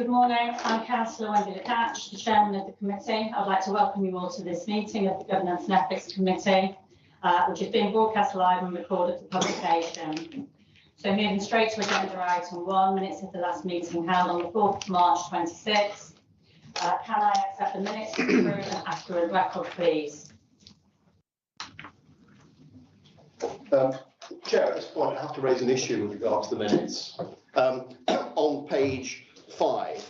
Good morning. I'm Councillor Wendy Catch, the Chairman of the committee. I'd like to welcome you all to this meeting of the Governance and Ethics Committee, which is being broadcast live and recorded for publication. So moving straight to agenda item 1, minutes of the last meeting held on the 4th of March 26. Can I accept the minutes to approve and ask for a record, please? Chair, at this point I have to raise an issue with regard to the minutes. On page 5,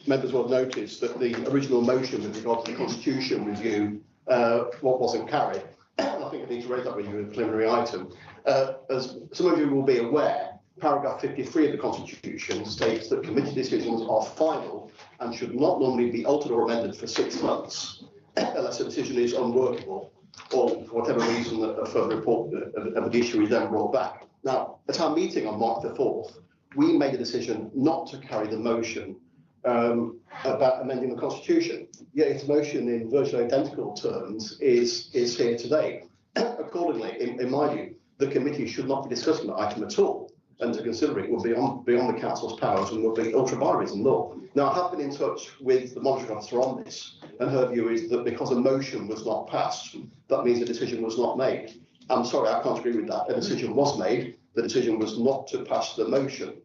members will have noticed that the original motion with regard to the Constitution review wasn't carried. I think I need to raise that with you as a preliminary item. As some of you will be aware, paragraph 53 of the Constitution states that committee decisions are final and should not normally be altered or amended for 6 months unless a decision is unworkable or for whatever reason a further report of the issue is then brought back. Now, at our meeting on March the 4th, we made a decision not to carry the motion about amending the Constitution. Yet its motion in virtually identical terms is here today. Accordingly, in my view, the committee should not be discussing the item at all, and to consider it would be beyond the Council's powers and would be ultra-vires in law. Now, I have been in touch with the monitoring officer on this, and her view is that because a motion was not passed, that means a decision was not made. I'm sorry, I can't agree with that. A decision was made. The decision was not to pass the motion.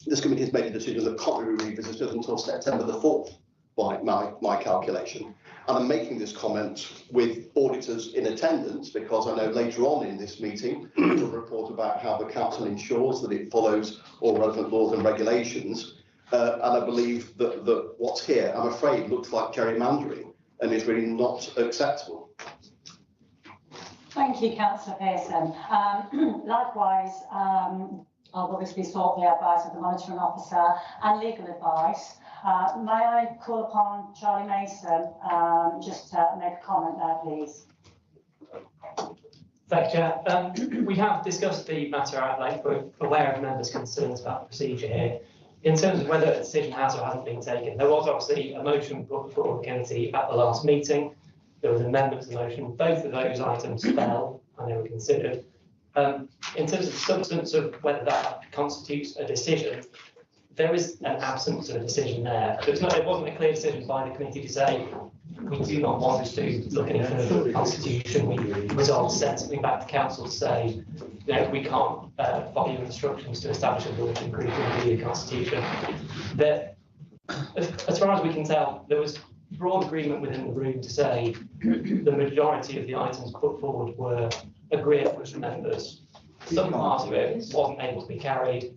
This committee has made a decision that can't be revisited until September the 4th, by my calculation. And I'm making this comment with auditors in attendance because I know later on in this meeting we'll report about how the council ensures that it follows all relevant laws and regulations. And I believe that what's here, I'm afraid, looks like gerrymandering and is really not acceptable. Thank you, Councillor Pearson. Likewise, I've obviously sought the advice of the monitoring officer and legal advice. May I call upon Charlie Mason just to make a comment there, please? Thank you, Chair. We have discussed the matter at length. We're aware of members' concerns about the procedure here. In terms of whether a decision has or hasn't been taken, there was obviously a motion put before the committee at the last meeting. There was an amendment to the motion. Both of those items fell and they were considered. In terms of the substance of whether that constitutes a decision, there is an absence of a decision there. So it wasn't a clear decision by the committee to say, we do not want to look any further at the Constitution. We resolved to send something back to Council to say, you know, we can't follow your instructions to establish a law to agree to review the Constitution. That, as far as we can tell, there was broad agreement within the room to say the majority of the items put forward were agreed with the members. Some part of it wasn't able to be carried.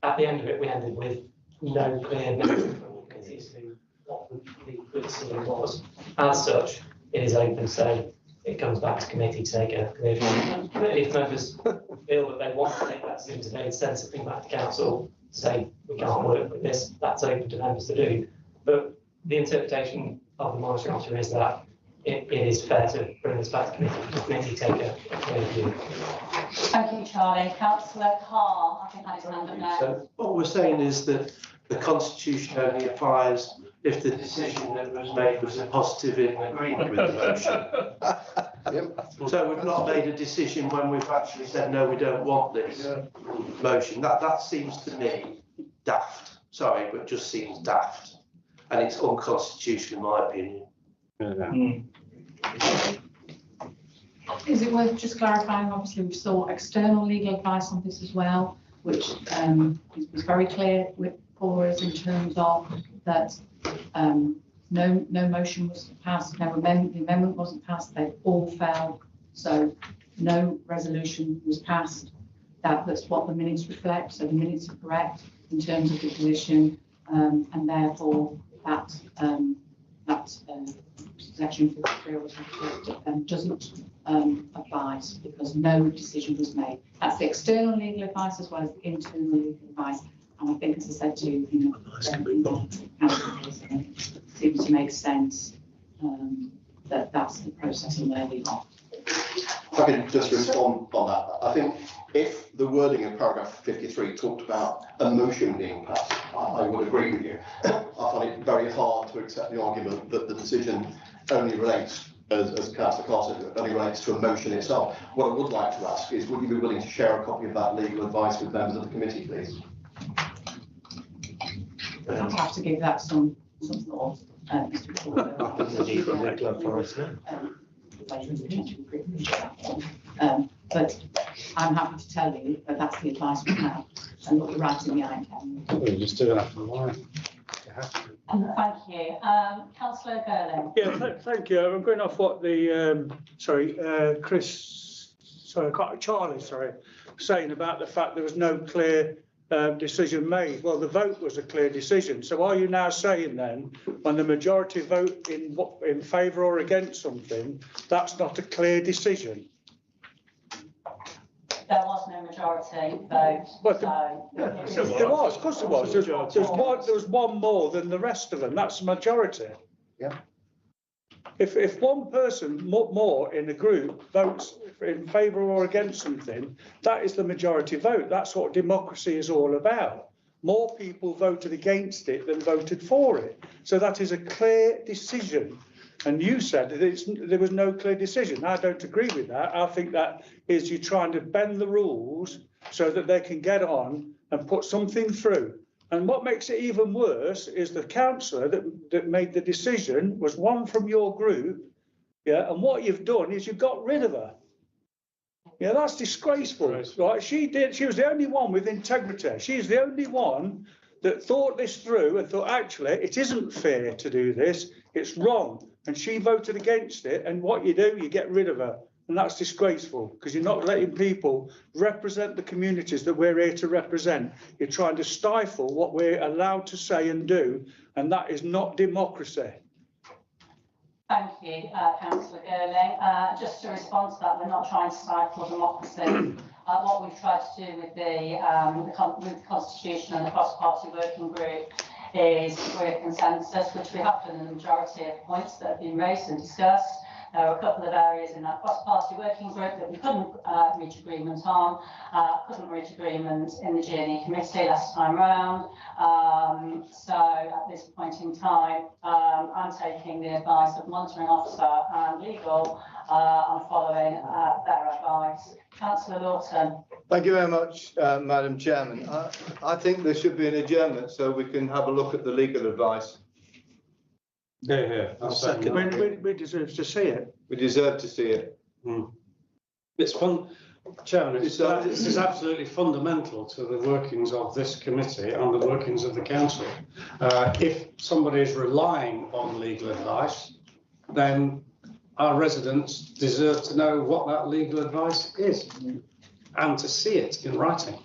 At the end of it, we ended with no clear message from the committee as to what the decision was. As such, it is open, so it comes back to committee to take a clear decision. If members feel that they want to take that decision today and send something back to council to say we can't work with this, that's open to members to do. But the interpretation of the monitoring officer is that it is fair to bring this back to committee, the committee take a clear view. Thank you, Charlie. Councillor Carr, I think that is hand up now. So what we're saying is that the Constitution only applies if the decision that was made was a positive in agreement with the motion. So we've not made a decision when we've actually said, no, we don't want this motion. That seems to me daft. Sorry, but just seems daft. And it's unconstitutional, in my opinion. Is it worth just clarifying? Obviously, we've sought external legal advice on this as well, which was very clear for us in terms of that no motion was passed, no amendment, the amendment wasn't passed, they all fell. So no resolution was passed. That's what the minutes reflect. So the minutes are correct in terms of the position, and therefore that section 53 doesn't apply because no decision was made. That's the external legal advice as well as the internal legal advice. And I think, as I said to you, seems to make sense that that's the process and where we are. If I can just respond on that, I think if the wording of paragraph 53 talked about a motion being passed, I would agree with you. I find it very hard to accept the argument that the decision only relates, as Councillor Carr said, only relates to a motion itself. What I would like to ask is, would you be willing to share a copy of that legal advice with members of the committee, please? I'll have to give that some thought. But I'm happy to tell you that that's the advice we have, and look right in the eye. We're just doing that for why. Thank you. Councillor Girling. Yeah, thank you. I'm going off what the Charlie, saying about the fact there was no clear decision made. Well, the vote was a clear decision. So are you now saying then, when the majority vote in favour or against something, that's not a clear decision? There was no majority vote. But So there was, of course there was. There was one more than the rest of them. That's the majority. Yeah. If one person more in a group votes in favour or against something, that is the majority vote. That's what democracy is all about. More people voted against it than voted for it. So that is a clear decision. And you said that there was no clear decision. I don't agree with that. I think that is you trying to bend the rules so that they can get on and put something through. And what makes it even worse is the councillor that made the decision was one from your group. Yeah, and what you've done is you've got rid of her. Yeah, that's disgraceful. Right? She was the only one with integrity. She's the only one that thought this through and thought, actually, it isn't fair to do this. It's wrong. And she voted against it. And what you do, you get rid of her. And that's disgraceful because you're not letting people represent the communities that we're here to represent. You're trying to stifle what we're allowed to say and do. And that is not democracy. thank you, Councillor Girling. Just to respond to that, we're not trying to stifle democracy. What we've tried to do with the Constitution and the cross-party working group is agree a consensus, which we have done in the majority of points that have been raised and discussed. There are a couple of areas in that cross-party working group that we couldn't reach agreement on, couldn't reach agreement in the G&E committee last time round. So at this point in time, I'm taking the advice of monitoring officer and legal. I'm following their advice. Councillor Lawton. Thank you very much, Madam Chairman. I think there should be an adjournment so we can have a look at the legal advice. Yeah. I'll second. We deserve to see it. We deserve to see it. It's fun, Chairman. This is absolutely fundamental to the workings of this committee and the workings of the council. If somebody is relying on legal advice, then our residents deserve to know what that legal advice is and to see it in writing.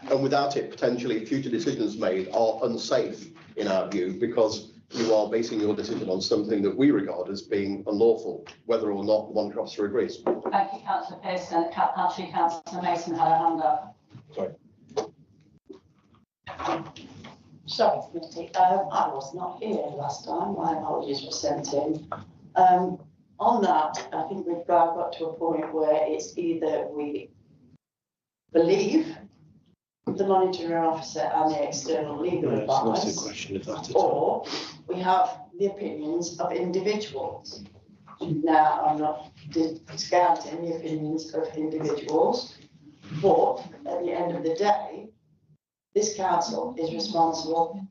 And without it, potentially future decisions made are unsafe in our view, because you are basing your decision on something that we regard as being unlawful, whether or not one officer agrees. Thank you, Councillor Pearson. Actually, Councillor Mason had a hand up. Sorry. Sorry, committee. I was not here last time. My apologies were sent in. On that, I think we've got to a point where it's either we believe the monitoring officer and the external legal advice, or we have the opinions of individuals. Now, I'm not discounting the opinions of individuals, but at the end of the day, this council is responsible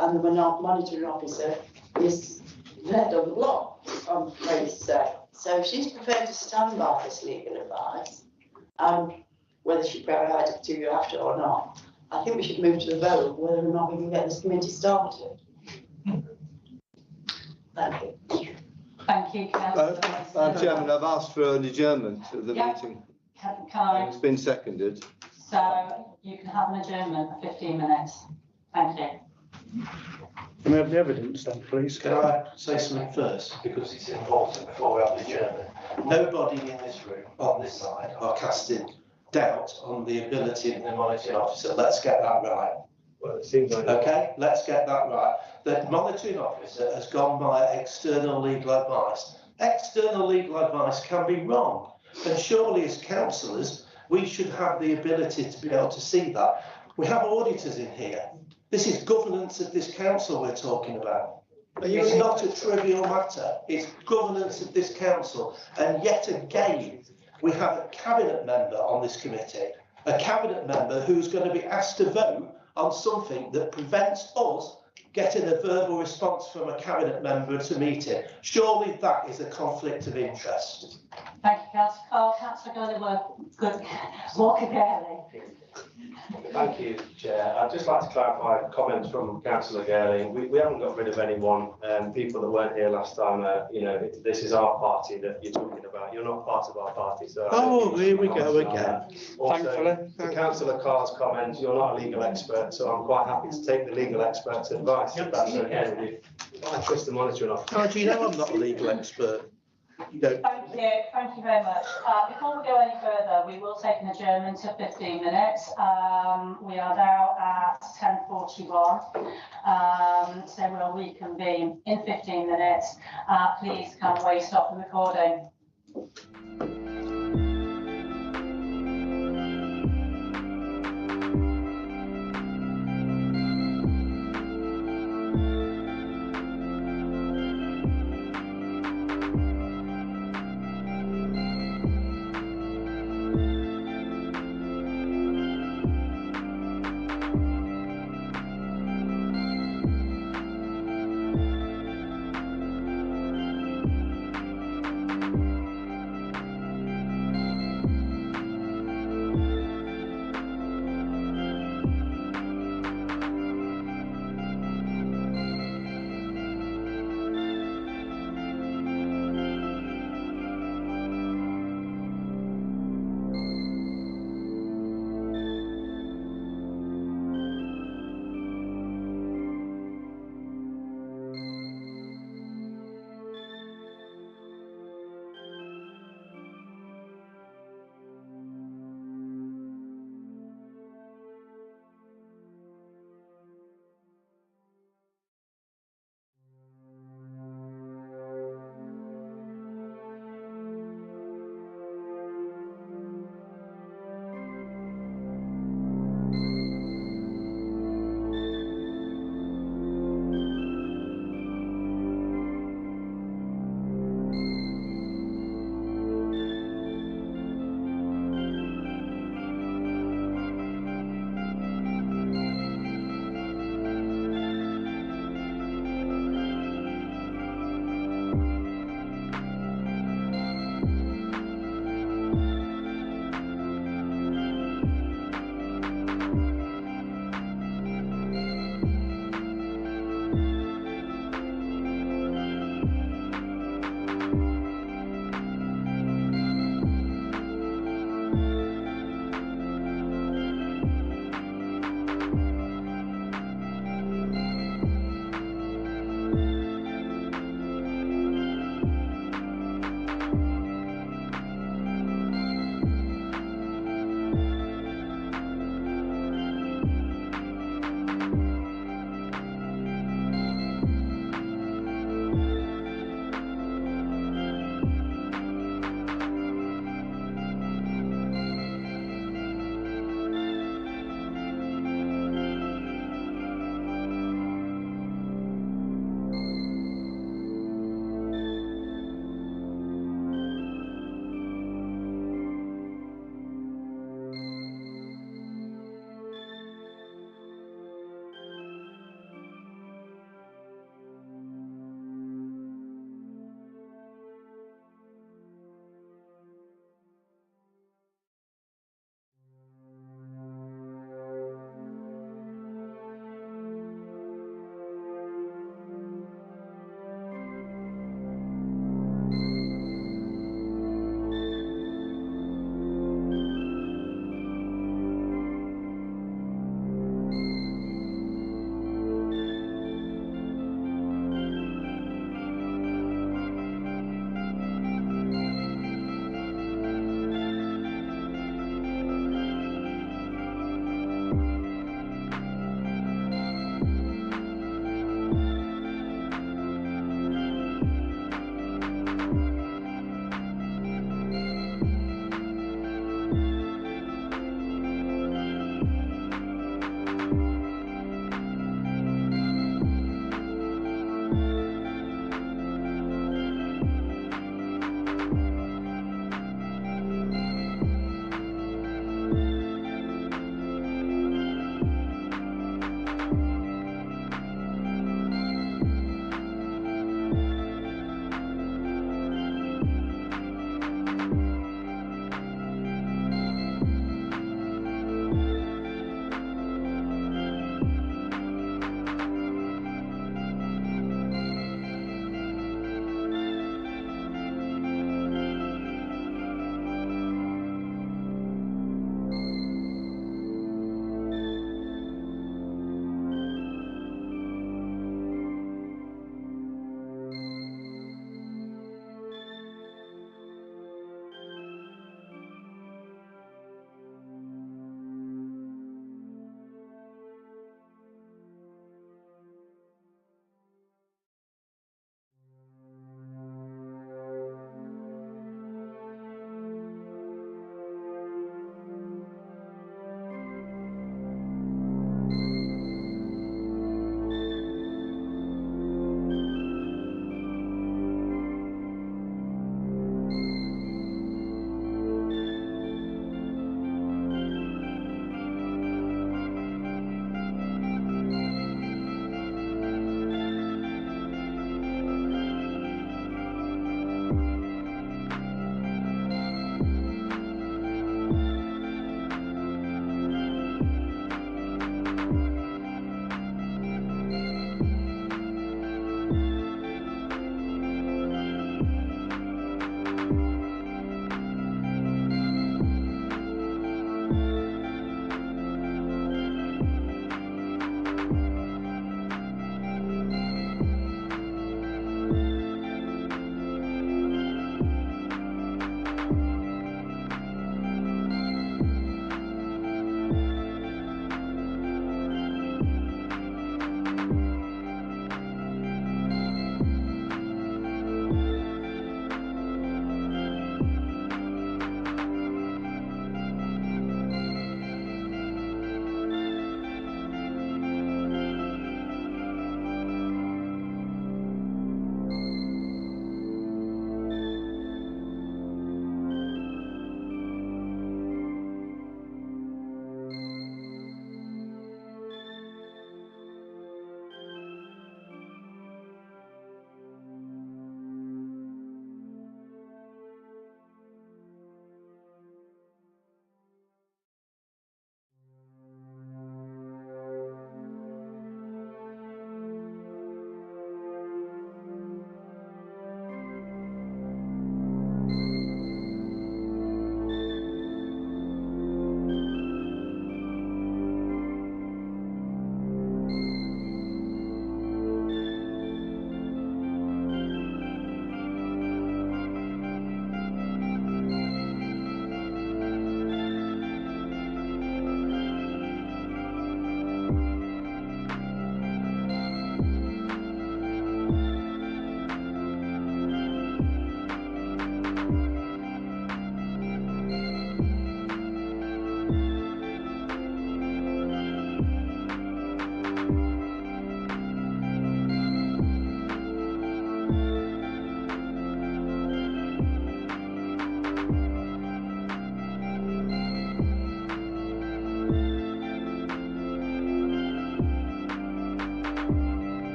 and the monitoring officer is the head of the block, I'm afraid to say. So if she's prepared to stand by this legal advice, whether she provided it to you after or not, I think we should move to the vote whether or not we can get this committee started. Thank you. Thank you, Councillor. Madam Chairman, I've asked for an adjournment of the meeting. Can I? It's been seconded. So you can have an adjournment for 15 minutes. Thank you. Can we have the evidence then, please? Can I say something first, because it's important before we have the adjournment? Nobody in this room, on this side, are casting doubt on the ability of the monitoring officer. Let's get that right. Well, it seems like Okay, let's get that right. The monitoring officer has gone by external legal advice. External legal advice can be wrong. And surely as councillors, we should have the ability to be able to see that. We have auditors in here. This is governance of this council we're talking about. It's not a trivial matter. It's governance of this council. And yet again, we have a cabinet member on this committee, a cabinet member who's going to be asked to vote on something that prevents us getting a verbal response from a cabinet member to meet it. Surely that is a conflict of interest. Thank you, Councillor Cole. Councillor Walker Gurley. Thank you, Chair. I'd just like to clarify comments from Councillor Gurley. We haven't got rid of anyone. People that weren't here last time, this is our party that you're talking about. You're not part of our party. So oh, here we go again. Also, Thankfully. to Councillor Carr's comments, you're not a legal expert, so I'm quite happy to take the legal expert's advice. If that's okay with you. I trust the monitoring officer. How do you know I'm not a legal expert? You don't. Thank you very much. Before we go any further, we will take an adjournment of 15 minutes. We are now at 10:41, so we'll reconvene in 15 minutes. Please can we stop the recording?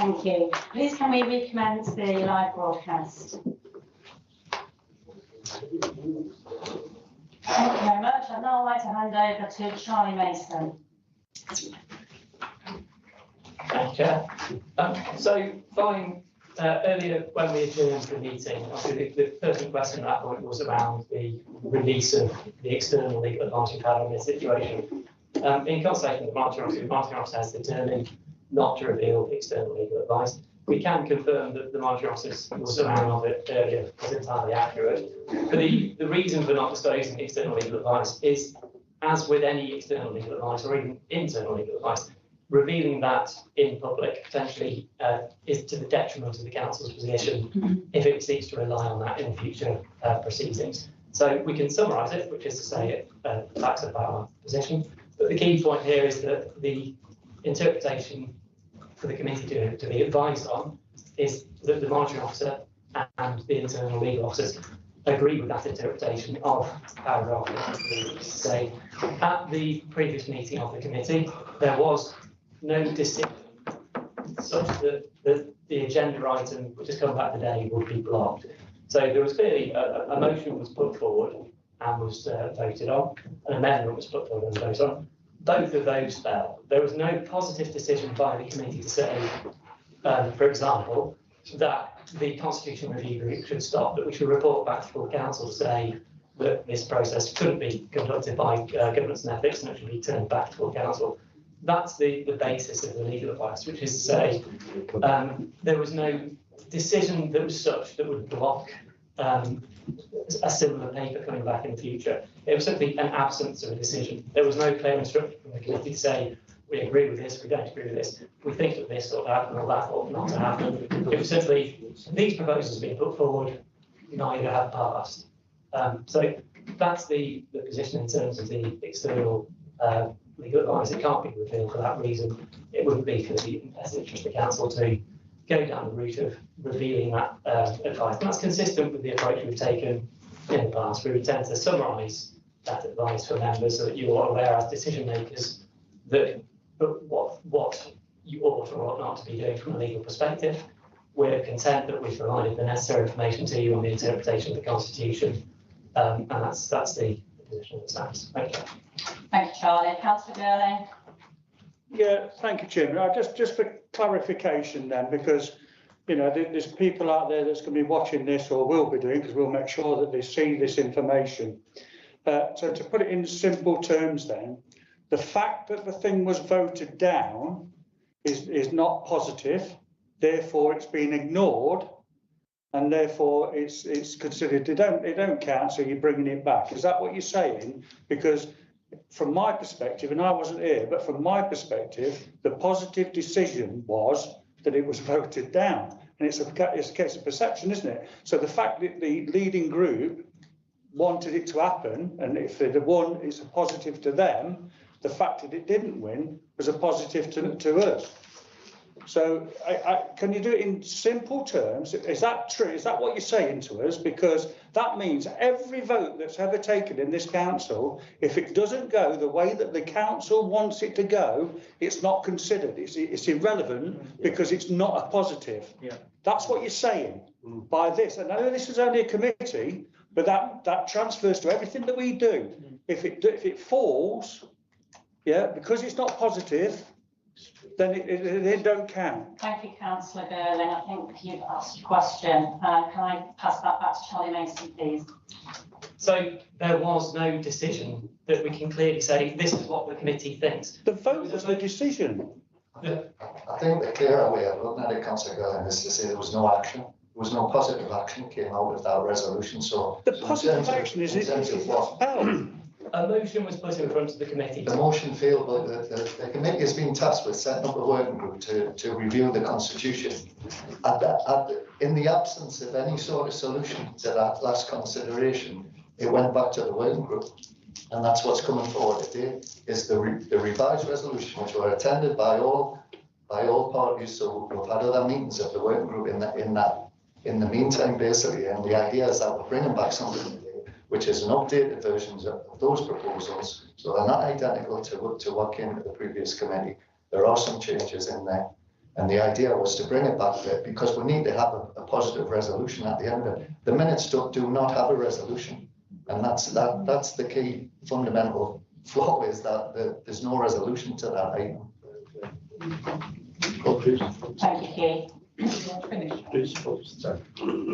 Thank you. Please can we recommence the live broadcast? Thank you very much. I'd now like to hand over to Charlie Mason. Thank you, Chair. So following earlier when we adjourned the meeting, obviously the pertinent question at that point was around the release of the external legal advice we've had on this situation. In consultation with the Monitoring Officer has determined not to reveal external legal advice. We can confirm that the Monitoring Officer was aware of it earlier, was entirely accurate. But the reason for not disclosing external legal advice is, as with any external legal advice or even internal legal advice, revealing that in public potentially is to the detriment of the council's position if it seeks to rely on that in future proceedings. So we can summarise it, which is to say it backs up our position. But the key point here is that the interpretation for the committee to be advised on is that the Monitoring Officer and the internal legal officers agree with that interpretation of paragraph 53. So at the previous meeting of the committee, there was no decision such that the agenda item, which has come back today, would be blocked. So there was clearly a motion was put forward and was voted on, an amendment was put forward and voted on. Both of those fell. There was no positive decision by the committee to say, for example, that the Constitution Review Group should stop, that we should report back to full council to say that this process couldn't be conducted by governance and ethics and it should be turned back to full council. That's the basis of the legal advice, which is to say there was no decision that was such that would block a similar paper coming back in the future. It was simply an absence of a decision. There was no clear instruction from the committee to say, we agree with this, we don't agree with this, we think that this ought to happen or that ought not to happen. It was simply, these proposals being put forward, neither have passed. So that's the position in terms of the external legal advice. It can't be revealed for that reason. It wouldn't be for the best interest of the council to go down the route of revealing that advice. And that's consistent with the approach we've taken in the past. We would tend to summarise that advice for members so that you are aware as decision makers that what you ought or ought not to be doing from a legal perspective. We're content that we've provided the necessary information to you on the interpretation of the Constitution, and that's the position that stands. Thank you. Thank you, Charlie. Councillor Girling. Yeah, thank you, Chairman. Just for clarification then, because there's people out there that's going to be watching this or will be doing, because we'll make sure that they see this information. So to put it in simple terms then, the fact that the thing was voted down is not positive, therefore it's been ignored, and therefore it's considered they don't count, so you're bringing it back. Is that what you're saying? Because from my perspective, and I wasn't here, but from my perspective, the positive decision was that it was voted down, and it's a case of perception, isn't it? So the fact that the leading group wanted it to happen, and if they'd have won, it's a positive to them. The fact that it didn't win was a positive to us. So can you do it in simple terms? Is that true? Is that what you're saying to us? Because that means every vote that's ever taken in this council, if it doesn't go the way that the council wants it to go, it's not considered. It's irrelevant because it's not a positive. Yeah. That's what you're saying by this. And I know this is only a committee, but that transfers to everything that we do. If it falls, yeah, because it's not positive, then it don't count. Thank you, Councillor Girling. I think you've asked a question. Can I pass that back to Charlie Mason, please? So there was no decision that we can clearly say this is what the committee thinks. The vote was the decision. I think the clearer way of looking at it, Councillor Girling, is to say there was no action. There was no positive action came out of that resolution. So the positive action is a motion was put in front of the committee. The motion failed, but the committee has been tasked with setting up a working group to review the Constitution. In the absence of any sort of solution to that last consideration, it went back to the working group. And that's what's coming forward today, is the revised resolution, which were attended by all parties. So we've had other meetings of the working group in the meantime, basically. And the idea is that we're bringing back something which is an updated version of those proposals. So they're not identical to what came to the previous committee. There are some changes in there. And the idea was to bring it back there because we need to have a positive resolution at the end of it. The minutes do not have a resolution. And that's the key fundamental flaw, is that there's no resolution to that item. Thank you, Keith.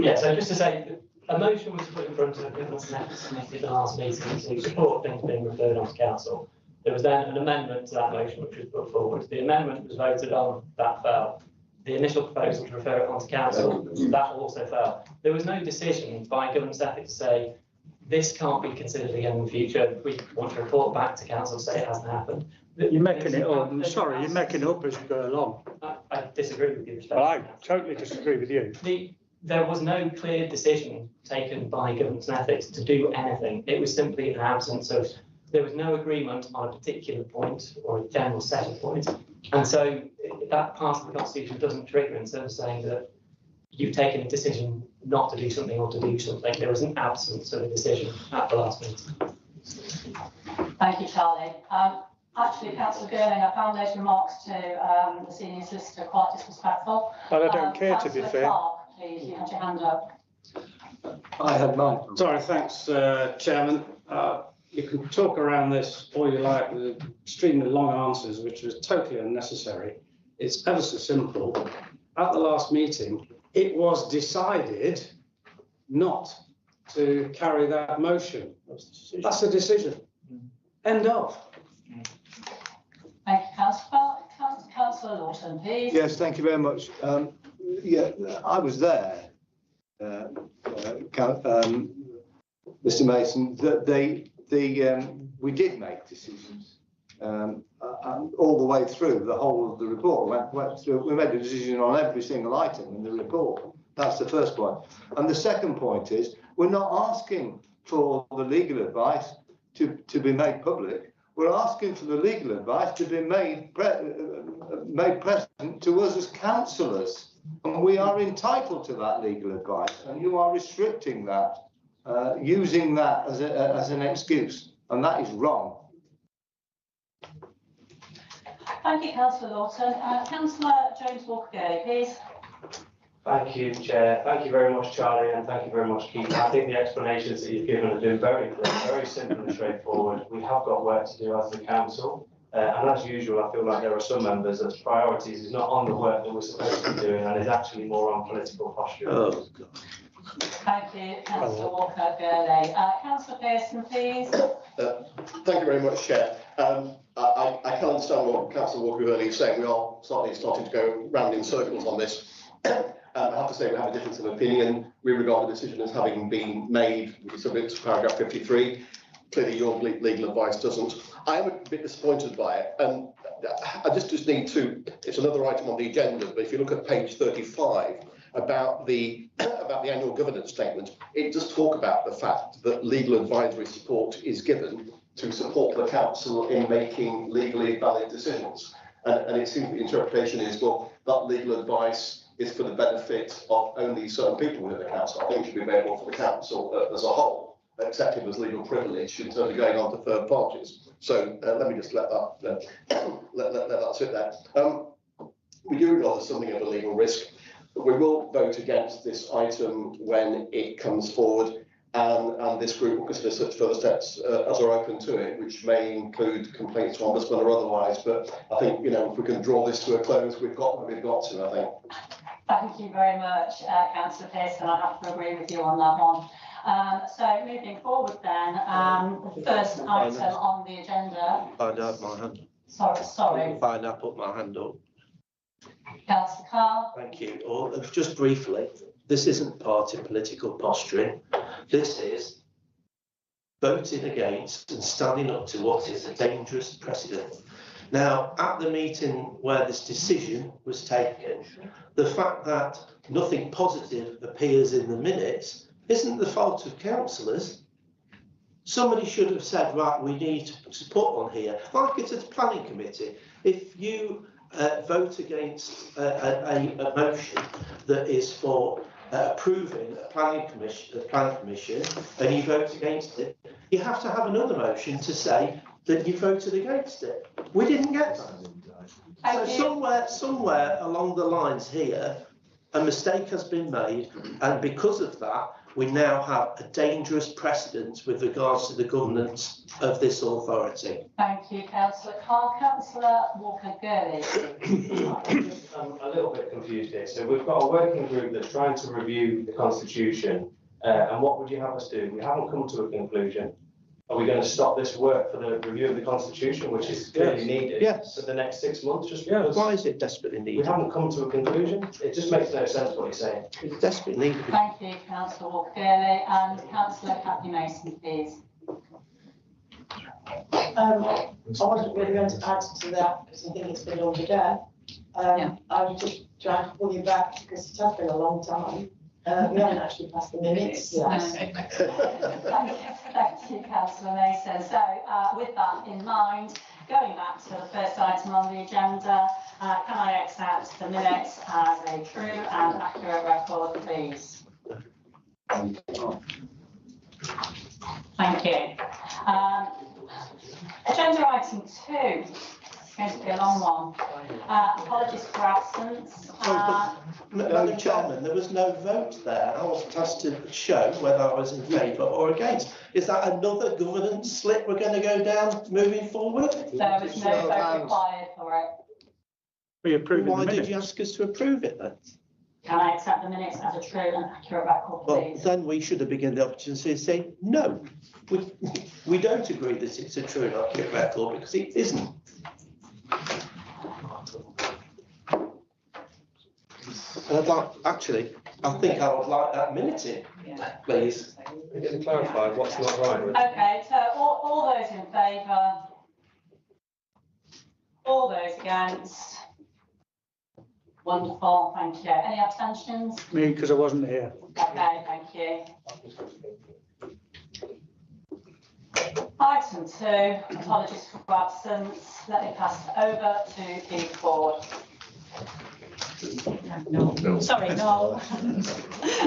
Yeah, so just to say, a motion was put in front of the Governance and Ethics Committee at the last meeting to support things being referred on to council. There was then an amendment to that motion which was put forward. The amendment was voted on, that fell. The initial proposal to refer it on to council, that also fell. There was no decision by Governance Ethics to say this can't be considered again in the future. We want to report back to council to say it hasn't happened. You're making it up. I'm sorry, you're making it up as you go along. I disagree with you. Well, I totally disagree with you. There was no clear decision taken by Governance and Ethics to do anything. It was simply an absence of, there was no agreement on a particular point or a general set of points. And so that part of the Constitution doesn't trigger in terms of saying that you've taken a decision not to do something or to do something. There was an absence of a decision at the last meeting. Thank you, Charlie. Actually, Councillor Girling, I found those remarks to the senior solicitor quite disrespectful. Well, I don't care, to be Councillor fair. Clark, please, you had your hand up. I had mine. Sorry, thanks, Chairman. You can talk around this all you like with extremely long answers, which was totally unnecessary. It's ever so simple. At the last meeting, it was decided not to carry that motion. That's the decision. End of. Thank you, Councillor. Councillor Lawton, please. Yes, thank you very much. Yeah, I was there, Mr. Mason, that we did make decisions all the way through the whole of the report. We made a decision on every single item in the report. That's the first point. And the second point is, we're not asking for the legal advice to be made public. We're asking for the legal advice to be made present to us as councillors. And we are entitled to that legal advice. And you are restricting that, using that as an excuse. And that is wrong. Thank you, Councillor Lawton. Councillor James Walker, please. Thank you, Chair. Thank you very much, Charlie, and thank you very much, Keith. I think the explanations that you've given have been very clear, very simple and straightforward. We have got work to do as the council, and as usual, I feel like there are some members that's priorities is not on the work that we're supposed to be doing, and is actually more on political posture. Oh, God. Thank you, Councillor Walker-Gurley. Councillor Pearson, please. Thank you very much, Chair. I can understand what Councillor Walker-Gurley is saying. We are starting to go round in circles on this. I have to say we have a difference of opinion. We regard the decision as having been made, subject to paragraph 53. Clearly your legal advice doesn't. I am a bit disappointed by it. And I just need to, it's another item on the agenda, but if you look at page 35 about the annual governance statement, it does talk about the fact that legal advisory support is given to support the council in making legally valid decisions. And it seems the interpretation is, well, that legal advice is for the benefit of only certain people within the council. I think it should be available for the council as a whole, accepted as legal privilege in terms of going on to third parties. So let me just let that let that sit there. We do regard as something of a legal risk. We will vote against this item when it comes forward, and this group will consider such further steps as are open to it, which may include complaints to Ombudsman or otherwise. But I think, you know, if we can draw this to a close, we've got to, I think. Thank you very much, Councillor Pearson. I have to agree with you on that one. So moving forward then, the first item on the agenda. Find out my hand. Sorry. Find out, put my hand up. Councillor Carr. Thank you. Or just briefly, this isn't party political posturing. This is voting against and standing up to what is a dangerous precedent. Now, at the meeting where this decision was taken, the fact that nothing positive appears in the minutes isn't the fault of councillors. Somebody should have said, right, we need to put on here, like it's a planning committee. If you vote against a motion that is for approving a planning commission, and you vote against it, you have to have another motion to say that you voted against it. We didn't get that. So somewhere along the lines here, a mistake has been made, and because of that, we now have a dangerous precedent with regards to the governance of this authority. Thank you, Councillor Carr. Councillor Walker-Gurley. I'm a little bit confused here. So we've got a working group that's trying to review the constitution, and what would you have us do? We haven't come to a conclusion. Are we going to stop this work for the review of the constitution, which is clearly needed for the next 6 months? Just because Why is it desperately we needed? haven't come to a conclusion? It just makes no sense what you're saying. It's desperately needed. Thank you, Councillor Walker-Gurley. And Councillor Cathy Mason, please. I wasn't really going to add to that because I think it's been overdone. I was just trying to pull you back because it has been a long time. We haven't actually passed the minutes yet. Thank you, Councillor Mason. So with that in mind, going back to the first item on the agenda, can I accept the minutes as a true and accurate record, please? Thank you. Agenda item 2. It's going to be a long one. Apologies for absence. Madam Chairman, there was no vote there. I wasn't asked to show whether I was in favour or against. Is that another governance slip we're going to go down moving forward? There is no vote required for it. We approve Why the did minutes. you ask us to approve it then? Can I accept the minutes as a true and accurate record, Well, please? then we should have been given the opportunity to say no. We don't agree that it's a true and accurate record because it isn't. And I'd like, actually, I think I would like that minute in, please. We get to clarify what's not right with it. Okay, so all those in favour? All those against? Wonderful, thank you. Any abstentions? Me, because I wasn't here. Okay, thank you. Item 2, apologies for absence. Let me pass it over to the board. No. Sorry, no.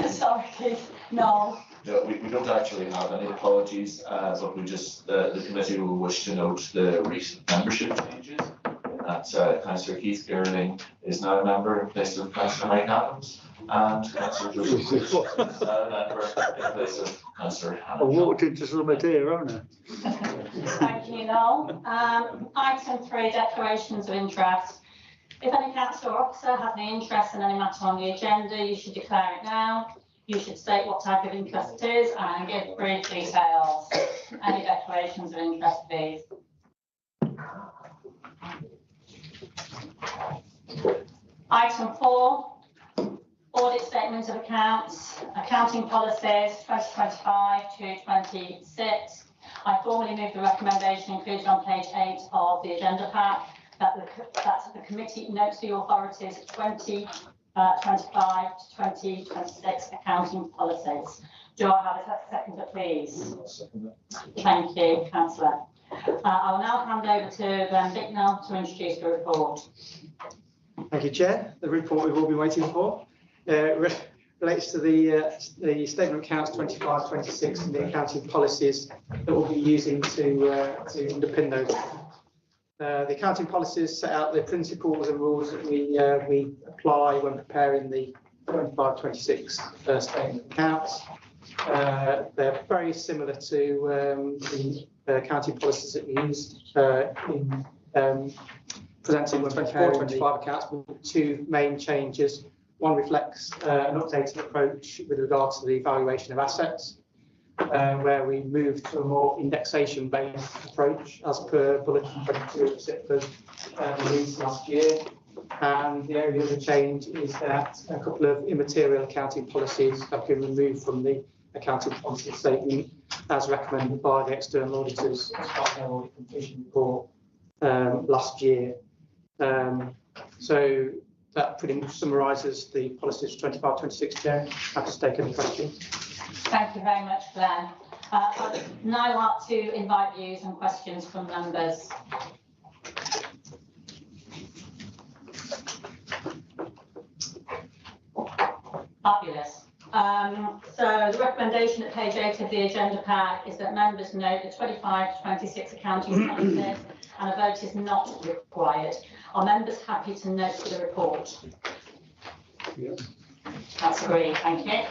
Sorry, Keith, no. No, we don't actually have any apologies, but we just, the committee will wish to note the recent membership changes. That Councillor Keith Girling is now a member in place of Councillor Mike Adams, and Councillor Joseph Bush is now a member in place of Councillor I Hannah. walked into somewhere here, haven't I? Thank you, Noel. Item 3, declarations of interest. If any council or officer has any interest in any matter on the agenda, you should declare it now. You should state what type of interest it is and give brief details. Any declarations of interest, please? Item 4, audit statement of accounts, accounting policies 2025 to 26. I formally move the recommendation included on page 8 of the agenda pack that the committee notes the authorities 2025 to 2026 accounting policies. Do I have a seconder, please? Thank you, Councillor. I will now hand over to Glenn Bicknell to introduce the report. Thank you, Chair. The report we've all been waiting for relates to the statement of accounts 25-26 and the accounting policies that we'll be using to underpin those. The accounting policies set out the principles and rules that we apply when preparing the 25-26 statement of accounts. They're very similar to the accounting policies that we used in presenting when preparing 24-25 accounts, with 2 main changes. One reflects an updated approach with regards to the valuation of assets, where we moved to a more indexation-based approach as per Bulletin 22 of SIPFA's release last year. And the only other change is that a couple of immaterial accounting policies have been removed from the accounting policy statement as recommended by the external auditors as part of their audit completion report last year. So that pretty much summarises the policies 25-26, Chair. Happy to take any questions. Thank you very much, Glenn. I'd now like to invite views and questions from members. Fabulous. So the recommendation at page 8 of the agenda pack is that members note the 25-26 accounting policies and a vote is not required. Are members happy to note for the report? Yeah. That's agreed, thank you.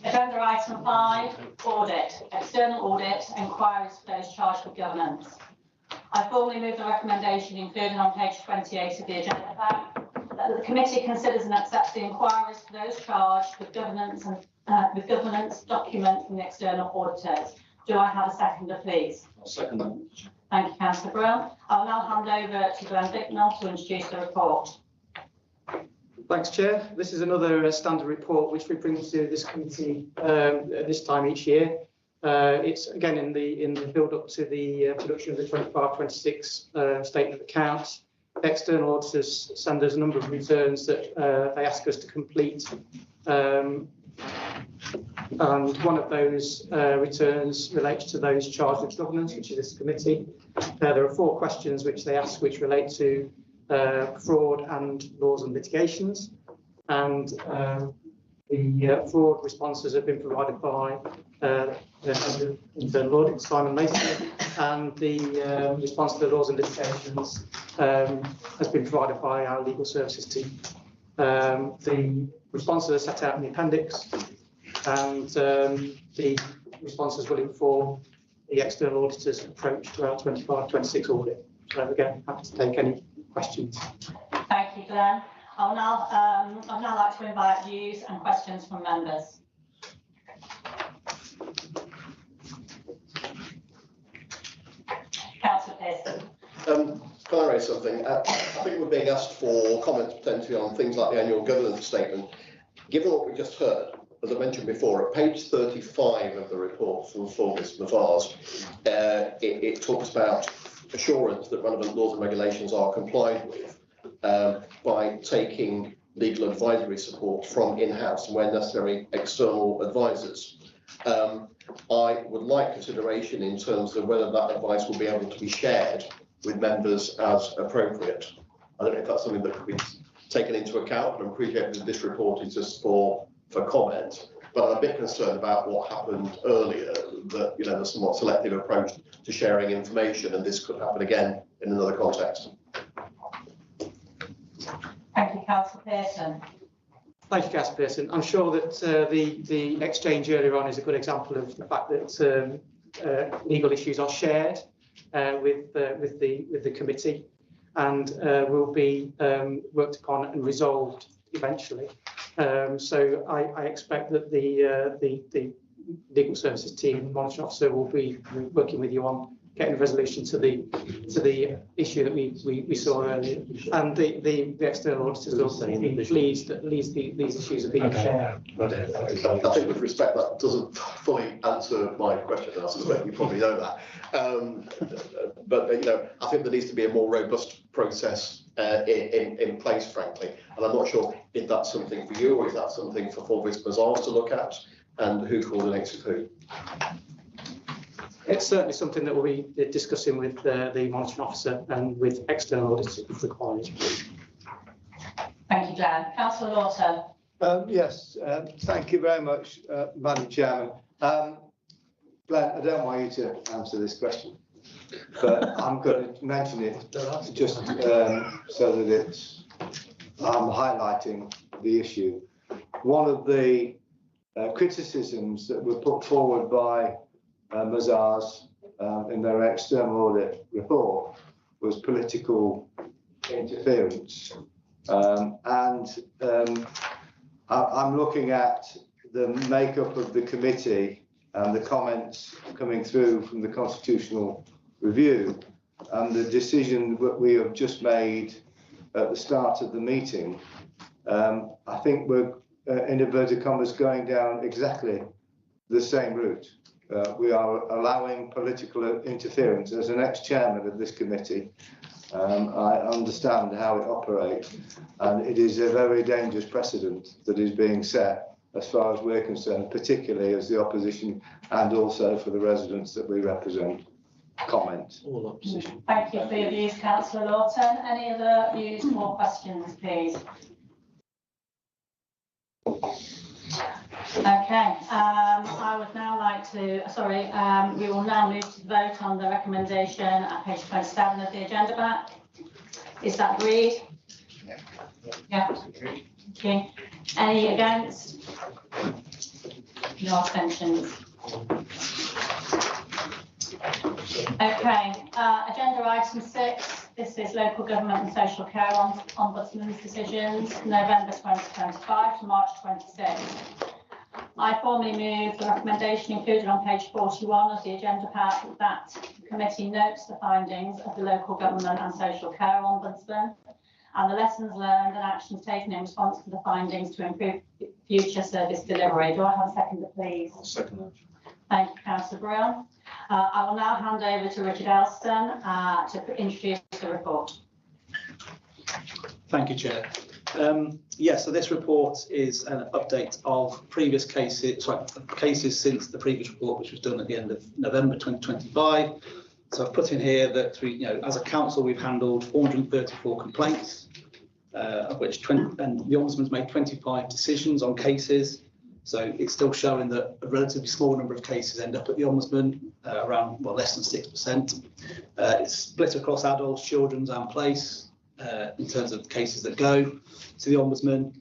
Agenda item 5, audit, external audit, enquiries for those charged with governance. I formally move the recommendation included on page 28 of the agenda pack, that the committee considers and accepts the inquiries for those charged with governance and with governance document from the external auditors. Do I have a seconder, please? I'll second that. Thank you, Councillor Brown. I'll now hand over to Glenn Bicknell to introduce the report. Thanks, Chair. This is another standard report which we bring to this committee at this time each year. It's again in the build up to the production of the 25-26 statement of accounts. External auditors send us a number of returns that they ask us to complete. And one of those returns relates to those charged with governance, which is this committee. There are 4 questions which they ask which relate to fraud and laws and litigations. And the fraud responses have been provided by the internal audit, Simon Mason, and the response to the laws and litigations has been provided by our legal services team. The responses are set out in the appendix, and the responses will inform the external auditor's approach to our 25-26 audit. So again, happy to take any questions. Thank you, Glenn. I'd now like to invite views and questions from members. Councillor Pearson. Can I raise something? I think we're being asked for comments potentially on things like the annual governance statement. Given what we just heard, as I mentioned before, at page 35 of the report from Fulvis Mavars, it talks about assurance that relevant laws and regulations are complied with by taking legal advisory support from in-house and, where necessary, external advisors. I would like consideration in terms of whether that advice will be able to be shared with members as appropriate. I don't know if that's something that could be taken into account, and I appreciate that this report is just for comment, but I'm a bit concerned about what happened earlier, that the somewhat selective approach to sharing information, and this could happen again in another context. Thank you, Councillor Pearson. Thank you, Councillor Pearson. I'm sure that the exchange earlier on is a good example of the fact that legal issues are shared with the committee, and will be worked upon and resolved eventually. So I expect that the legal services team and monitoring officer will be working with you on getting a resolution to the issue that we saw earlier, and the external auditors will be pleased that these issues are being shared. I think, with respect, that doesn't fully answer my question, and I suspect you probably know that. But I think there needs to be a more robust process in place, frankly, and I'm not sure if that's something for you or if that's something for Fulvis Bazaars to look at, and who coordinates with who. It's certainly something that we'll be discussing with the monitoring officer and with external auditors if required. Thank you, Glenn. Councillor Lawton. Yes, thank you very much, Madam Chairman. Glenn, I don't want you to answer this question, but I'm going to mention it just so that I'm highlighting the issue. One of the criticisms that were put forward by Mazars in their external audit report was political interference. I'm looking at the makeup of the committee and the comments coming through from the constitutional review and the decision that we have just made at the start of the meeting. I think we're, in inverted commas, going down exactly the same route. We are allowing political interference. As an ex-chairman of this committee, I understand how it operates, and it is a very dangerous precedent that is being set as far as we're concerned, particularly as the opposition and also for the residents that we represent. Comment. All opposition. Thank you for your views, Councillor Lawton. Any other views or questions, please? Okay, I would now like to, we will now move to vote on the recommendation at page 27 of the agenda back. Is that agreed? Yeah. Thank you. Any against? No abstentions. Okay, agenda item 6. This is local government and social care ombudsman's decisions, November 2025 to March 26. I formally move the recommendation included on page 41 of the agenda pack that the committee notes the findings of the local government and social care ombudsman and the lessons learned and actions taken in response to the findings to improve future service delivery. Do I have a seconder, please? I'll second that. Thank you, Councillor Brown. I will now hand over to Richard Elston to introduce the report. Thank you, Chair. So this report is an update of previous cases, cases since the previous report, which was done at the end of November 2025. So I've put in here that we, as a council, we've handled 434 complaints, of which 20, and the Ombudsman's made 25 decisions on cases. So it's still showing that a relatively small number of cases end up at the Ombudsman, around less than 6%. It's split across adults, children's and place. In terms of cases that go to the Ombudsman.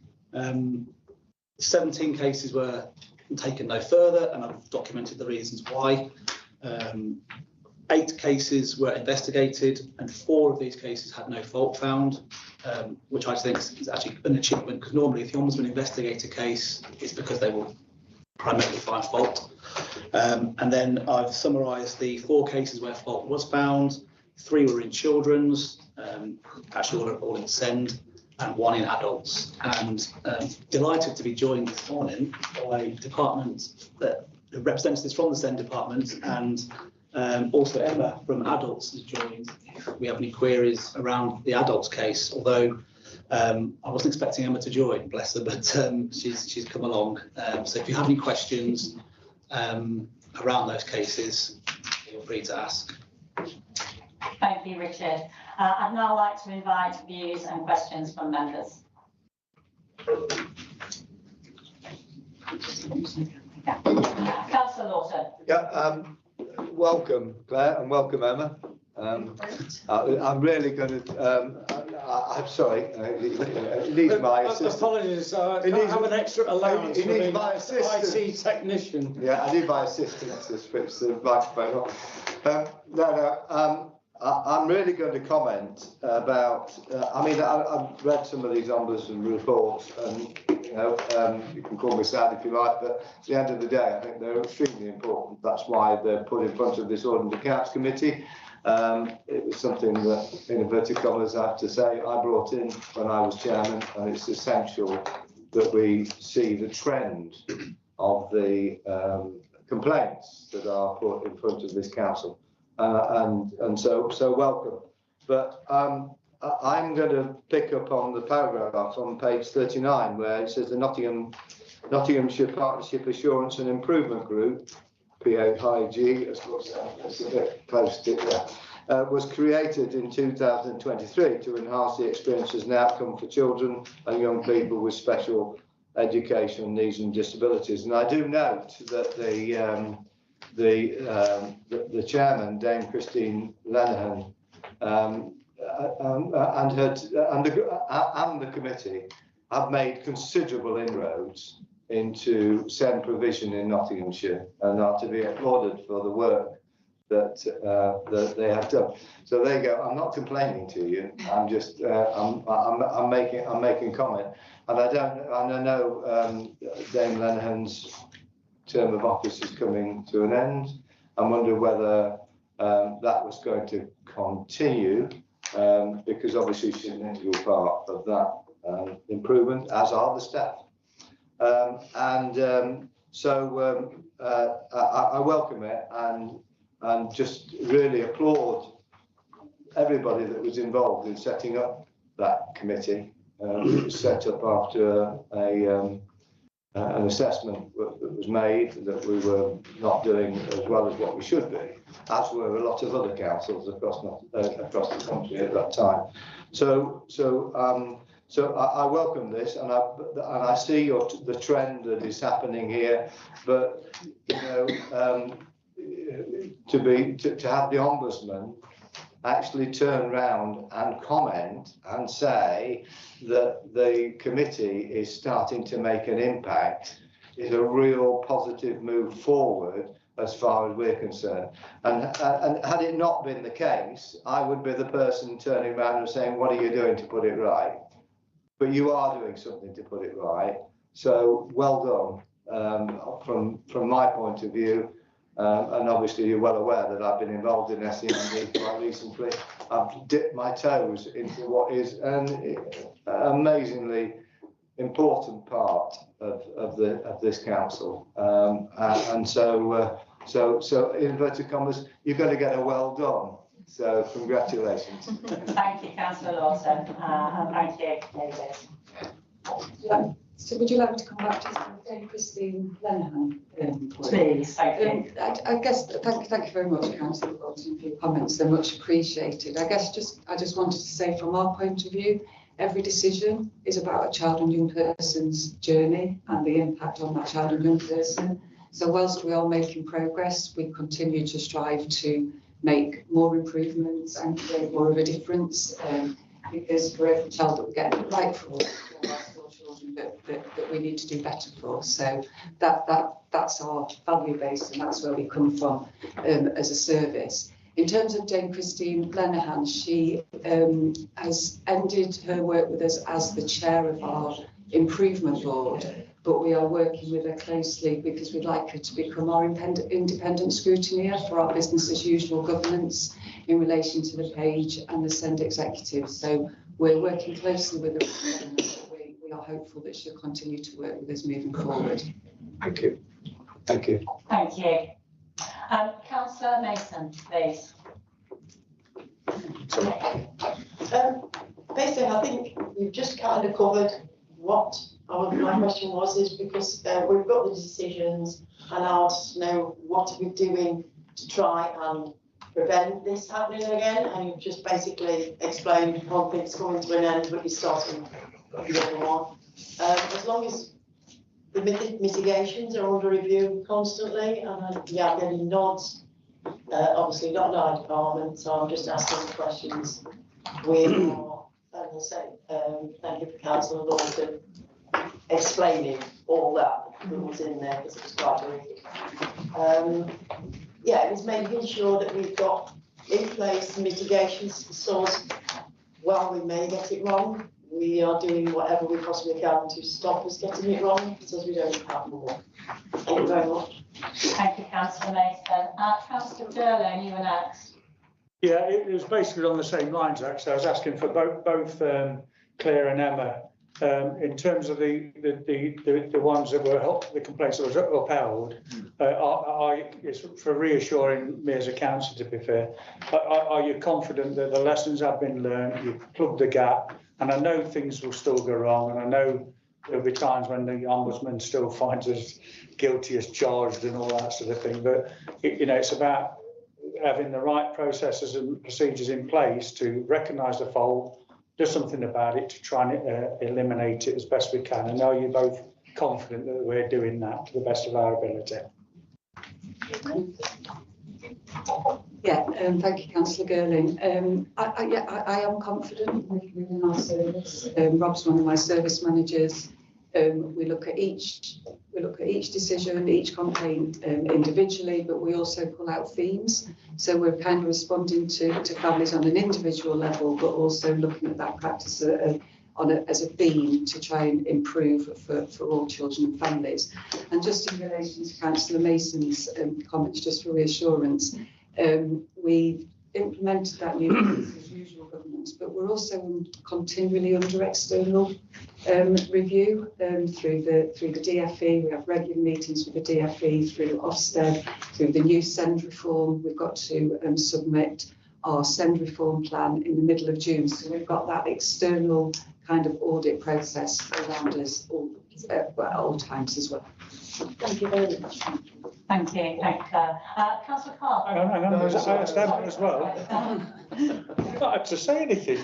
17 cases were taken no further, and I've documented the reasons why. 8 cases were investigated, and 4 of these cases had no fault found, which I think is actually an achievement, because normally if the Ombudsman investigates a case, it's because they will primarily find fault. And then I've summarised the 4 cases where fault was found. 3 were in children's, actually all in SEND, and 1 in adults. And delighted to be joined this morning by representatives from the SEND department, and also Emma from adults has joined. If we have any queries around the adults case, although I wasn't expecting Emma to join, bless her, but she's come along. So if you have any questions around those cases, feel free to ask. Thank you, Richard. I'd now like to invite views and questions from members. Councillor Lawton. Yeah, welcome, Claire, and welcome, Emma. I'm really going to. I'm sorry. It needs my assistance. Apologies. I have an extra allowance. It needs my assistance. IT technician. Yeah, I need my assistance to switch the microphone on. I'm really going to comment about. I've read some of these ombudsman reports, and you can call me sad if you like, but at the end of the day, I think they're extremely important. That's why they're put in front of this Audit and Accounts Committee. It was something that, in inverted commas, I have to say, I brought in when I was chairman, and it's essential that we see the trend of the complaints that are put in front of this council. So welcome. But I'm going to pick up on the paragraph on page 39 where it says the Nottinghamshire Partnership Assurance and Improvement Group, PAIG, it's a bit close to it there, was created in 2023 to enhance the experiences and outcome for children and young people with special educational needs and disabilities. And I do note that the chairman, Dame Christine Lenihan, and the committee have made considerable inroads into SEND provision in Nottinghamshire and are to be applauded for the work that they have done. So there you go. I'm not complaining to you. I'm just I'm making comment. And I know Dame Lenihan's term of office is coming to an end. I wonder whether that was going to continue, because obviously she's an integral part of that improvement, as are the staff. So I welcome it and just really applaud everybody that was involved in setting up that committee. It was set up after an assessment that was made that we were not doing as well as what we should be, as were a lot of other councils across the country at that time. So So I welcome this, and I see the trend that is happening here. But you know, to have the Ombudsman actually turn round and comment and say that the committee is starting to make an impact is a real positive move forward as far as we're concerned. And had it not been the case, I would be the person turning around and saying, what are you doing to put it right? But you are doing something to put it right. So well done from my point of view. And obviously you're well aware that I've been involved in SEND quite recently. I've dipped my toes into what is an amazingly important part of this council. And so in inverted commas, you're going to get a well done. So congratulations. Thank you, Councillor Lawson, and thank you, David. So would you like me to come back to Christine Lenihan? Please, thank you. I guess, thank you very much, Councillor Lawson, for your comments. They're much appreciated. I just wanted to say from our point of view, every decision is about a child and young person's journey and the impact on that child and young person. So whilst we are making progress, we continue to strive to make more improvements and create more of a difference, because for every child that we get it right for, there are still children that we need to do better for. So that's our value base, and that's where we come from as a service. In terms of Dame Christine Lenihan, she has ended her work with us as the chair of our improvement board, but we are working with her closely because we'd like her to become our independent scrutineer for our business as usual governance in relation to the page and the SEND executive. So we're working closely with her. We are hopeful that she'll continue to work with us moving forward. Thank you. Thank you. Thank you. Councillor Mason, please. Basically, I think you've just kind of covered what my question was, is because we've got the decisions, and I want to know what are we doing to try and prevent this happening again. And you've just basically explained one thing's coming to an end, but you're starting the other one. As long as the mitigations are under review constantly, and I'm getting nods. Obviously not in our department, so I'm just asking the questions. We are, as I say, thank you for Councillor Lawson explaining all that was in there, because it was quite brief. It's making sure that we've got in place mitigations so while we may get it wrong, we are doing whatever we possibly can to stop us getting it wrong, so we don't have more. Thank you very much. Thank you, Councillor Mason. Councillor Durlin, you were next. Yeah, it was basically on the same lines, actually. I was asking for both Claire and Emma. In terms of the ones that were the complaints that was upheld, it's for reassuring me as a council, to be fair. Are you confident that the lessons have been learned? You've plugged the gap, and I know things will still go wrong, and I know there'll be times when the Ombudsman still finds us guilty as charged and all that sort of thing. But it's about having the right processes and procedures in place to recognise the fault, do something about it to try and eliminate it as best we can. And are you both confident that we're doing that to the best of our ability? Thank you, Councillor Girling. I am confident within our service. Rob's one of my service managers. We look at each decision, each complaint individually, but we also pull out themes. So we're kind of responding to families on an individual level, but also looking at that practice as a theme to try and improve for all children and families. And just in relation to Councillor Mason's comments, just for reassurance, we've implemented that new as usual governance, but we're also continually under external review through the DFE. We have regular meetings with the DFE, through Ofsted, through the new SEND reform. We've got to submit our SEND reform plan in the middle of June. So we've got that external kind of audit process around us all times as well. Thank you very much. Thank you, Claire. Councillor Carr. Hang on, there's a stamp as well. You've not had to say anything.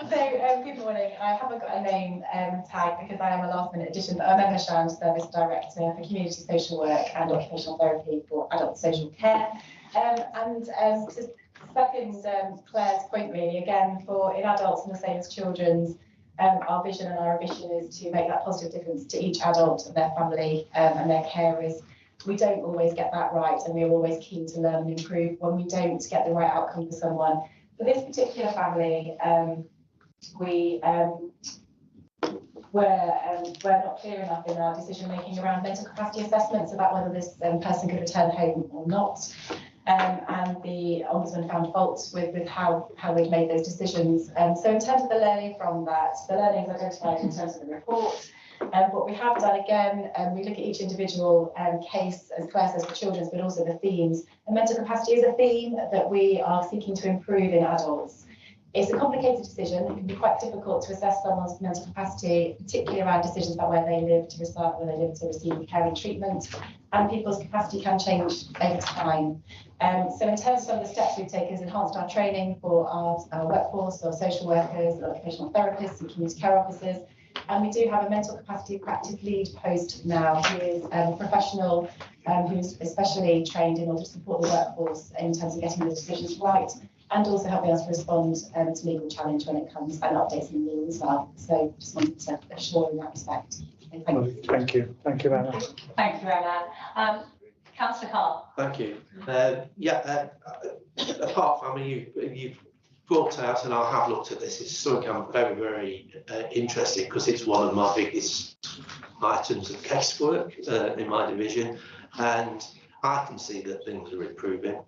So, good morning. I haven't got a name tag because I am a last minute addition, but I'm Emma Sham, Service Director for Community Social Work and Occupational Therapy for Adult Social Care. To second Claire's point really, again, in adults and the same as children's, our vision and our ambition is to make that positive difference to each adult and their family and their carers. We don't always get that right, and we're always keen to learn and improve when we don't get the right outcome for someone. For this particular family, we're not clear enough in our decision making around mental capacity assessments about whether this person could return home or not. And the Ombudsman found fault with how we've made those decisions. So in terms of the learning from that, the learnings identified in terms of the report, what we have done again, we look at each individual case, as Claire says, for children's, but also the themes. And mental capacity is a theme that we are seeking to improve in adults. It's a complicated decision. It can be quite difficult to assess someone's mental capacity, particularly around decisions about where they live to reside, where they live to receive care and treatment. And people's capacity can change over time. So in terms of some of the steps we've taken is enhanced our training for our workforce, our social workers, occupational therapists and community care officers. And we do have a mental capacity practice lead post now, who is a professional who's especially trained in order to support the workforce in terms of getting the decisions right, and also helping us respond to legal challenge when it comes, and updates in the law as well. So just wanted to assure in that respect. Thank you. Thank you. Thank you, Anna. Thank you, Anna. Councillor Carr. Thank you. Apart from, you've brought out, and I have looked at this, it's something I'm very, very interested, because it's one of my biggest items of casework in my division, and I can see that things are improving,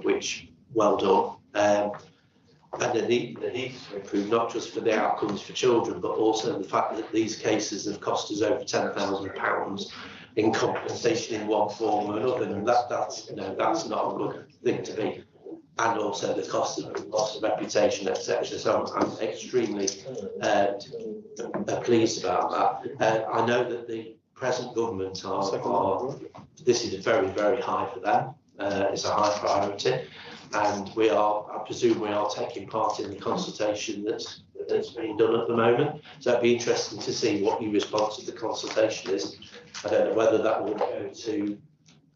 which well done. And the need to improve, not just for the outcomes for children, but also the fact that these cases have cost us over £10,000 in compensation in one form or another, and that's not a good thing to be. And also the cost of loss of reputation, etc. So I'm extremely pleased about that. I know that the present government this is very, very high for them. It's a high priority, and I presume we are taking part in the consultation that's being done at the moment. So it'd be interesting to see what your response to the consultation is. I don't know whether that will go to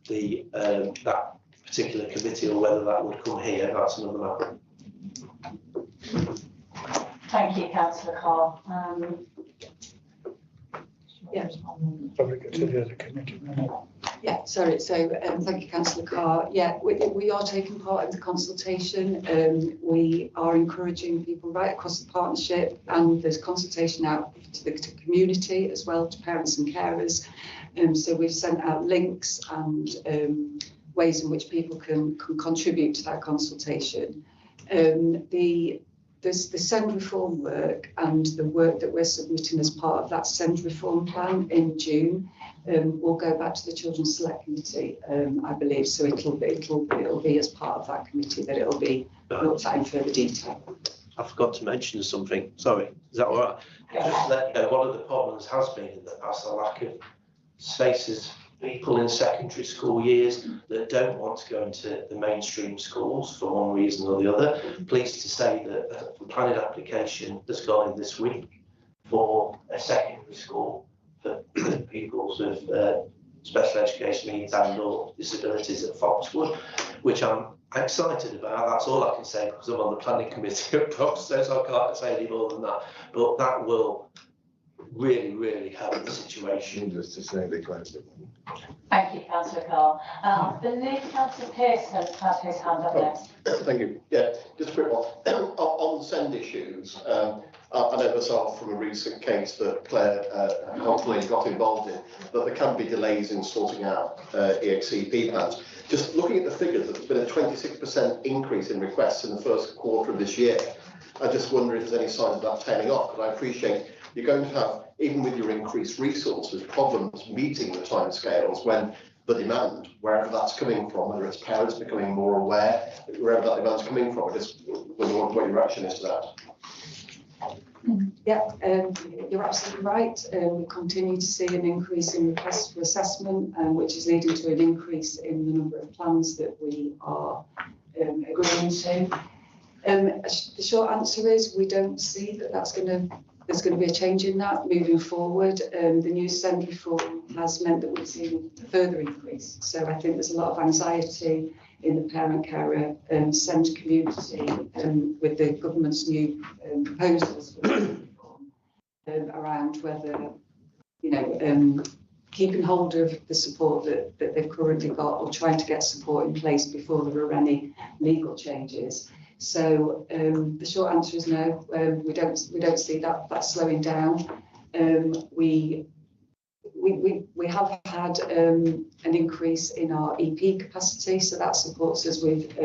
the that particular committee or whether that would come here. That's another matter. Thank you, Councillor Carr. Probably go to the other committee. Yeah, sorry. So thank you, Councillor Carr. Yeah, we are taking part in the consultation. We are encouraging people right across the partnership, and there's consultation out to the community as well, to parents and carers. So we've sent out links and ways in which people can contribute to that consultation. There's the SEND reform work, and the work that we're submitting as part of that SEND reform plan in June will go back to the Children's Select Committee, I believe. So it'll be as part of that committee that it'll be looked at in further detail. I forgot to mention something. Sorry, is that all right? Just let you know, one of the problems has been in the past the lack of spaces. People in secondary school years that don't want to go into the mainstream schools for one reason or the other. Pleased to say that a planning application has gone in this week for a secondary school for pupils with special education needs and or disabilities at Foxwood, which I'm excited about. That's all I can say, because I'm on the planning committee at Foxwood, so I can't say any more than that. But that will really, really help the situation. Just to say the question. Thank you, Councillor Carr. I believe Councillor Pearson has his hand up next. Thank you. Yeah, just a quick one. On SEND issues, I know this off from a recent case that Claire hopefully got involved in, but there can be delays in sorting out EXCP plans. Just looking at the figures, there's been a 26% increase in requests in the first quarter of this year. I just wonder if there's any signs of that tailing off, because I appreciate you're going to have, even with your increased resources, problems meeting the timescales when the demand, wherever that's coming from, whether it's parents becoming more aware, wherever that demand's coming from, I just wonder what your reaction is to that. Yeah, you're absolutely right. We continue to see an increase in requests for assessment, which is leading to an increase in the number of plans that we are agreeing to. The short answer is we don't see that there's going to be a change in that moving forward. The new SEND reform has meant that we've seen a further increase. So I think there's a lot of anxiety in the parent carer SEND community with the government's new proposals for reform around whether, keeping hold of the support that they've currently got or trying to get support in place before there are any legal changes. So the short answer is no. We don't see that slowing down. We have had an increase in our EP capacity, so that supports us with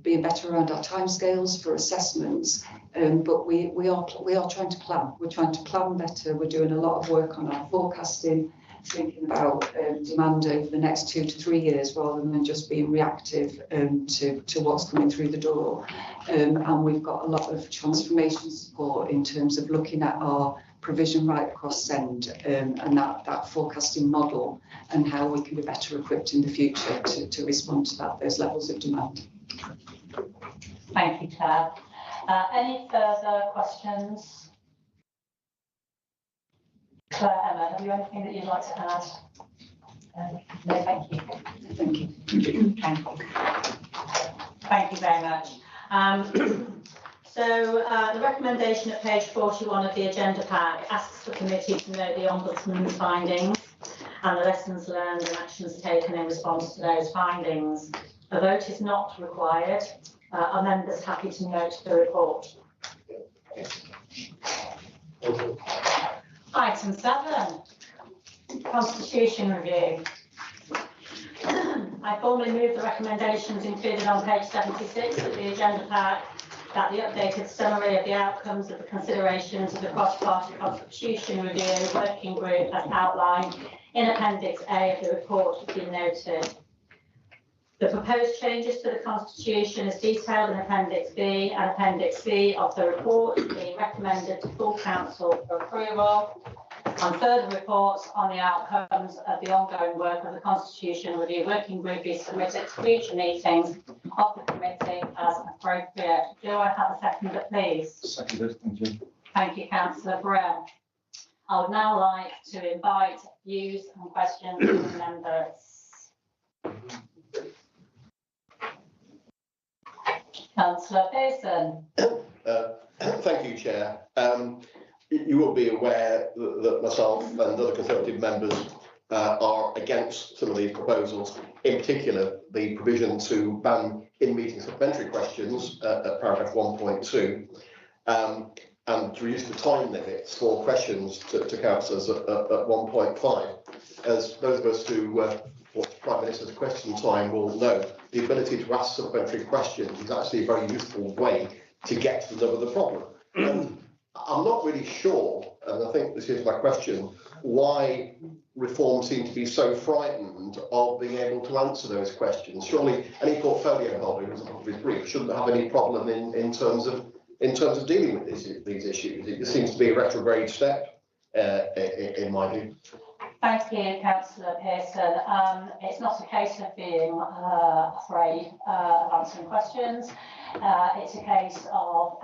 being better around our timescales for assessments. But we are trying to plan. We're trying to plan better. We're doing a lot of work on our forecasting, thinking about demand over the next 2 to 3 years rather than just being reactive to what's coming through the door. And we've got a lot of transformation support in terms of looking at our provision right across SEND and that forecasting model and how we can be better equipped in the future to respond to those levels of demand. Thank you, Claire. Any further questions? Claire, Emma, have you anything that you'd like to add? No, thank you. Thank you. Thank you very much. So the recommendation at page 41 of the agenda pack asks the committee to note the Ombudsman's findings and the lessons learned and actions taken in response to those findings. A vote is not required. Are members happy to note the report? Item 7, Constitution Review. I formally move the recommendations included on page 76 of the agenda pack that the updated summary of the outcomes of the considerations of the cross-party Constitution Review Working Group as outlined in Appendix A of the report be noted. The proposed changes to the Constitution as detailed in Appendix B and Appendix C of the report being recommended to full council for approval, and further reports on the outcomes of the ongoing work of the Constitution Review Working Group be submitted to future meetings of the committee as appropriate. Do I have a seconder, please? Seconded, thank you. Thank you, Councillor Burrell. I would now like to invite views and questions from members. Councillor Pearson. Thank you, Chair. You will be aware that myself and other Conservative members are against some of these proposals, in particular the provision to ban in-meeting supplementary questions at paragraph 1.2 and to reduce the time limits for questions to councillors at 1.5. As those of us who watch Prime Minister's question time will know, the ability to ask supplementary questions is actually a very useful way to get to the nub of the problem. I'm not really sure, and I think this is my question, why Reform seem to be so frightened of being able to answer those questions. Surely any portfolio holder who's up his brief shouldn't have any problem in terms of dealing with these issues. It seems to be a retrograde step in my view. Thank you, Councillor Pearson. It's not a case of being afraid of answering questions. It's a case of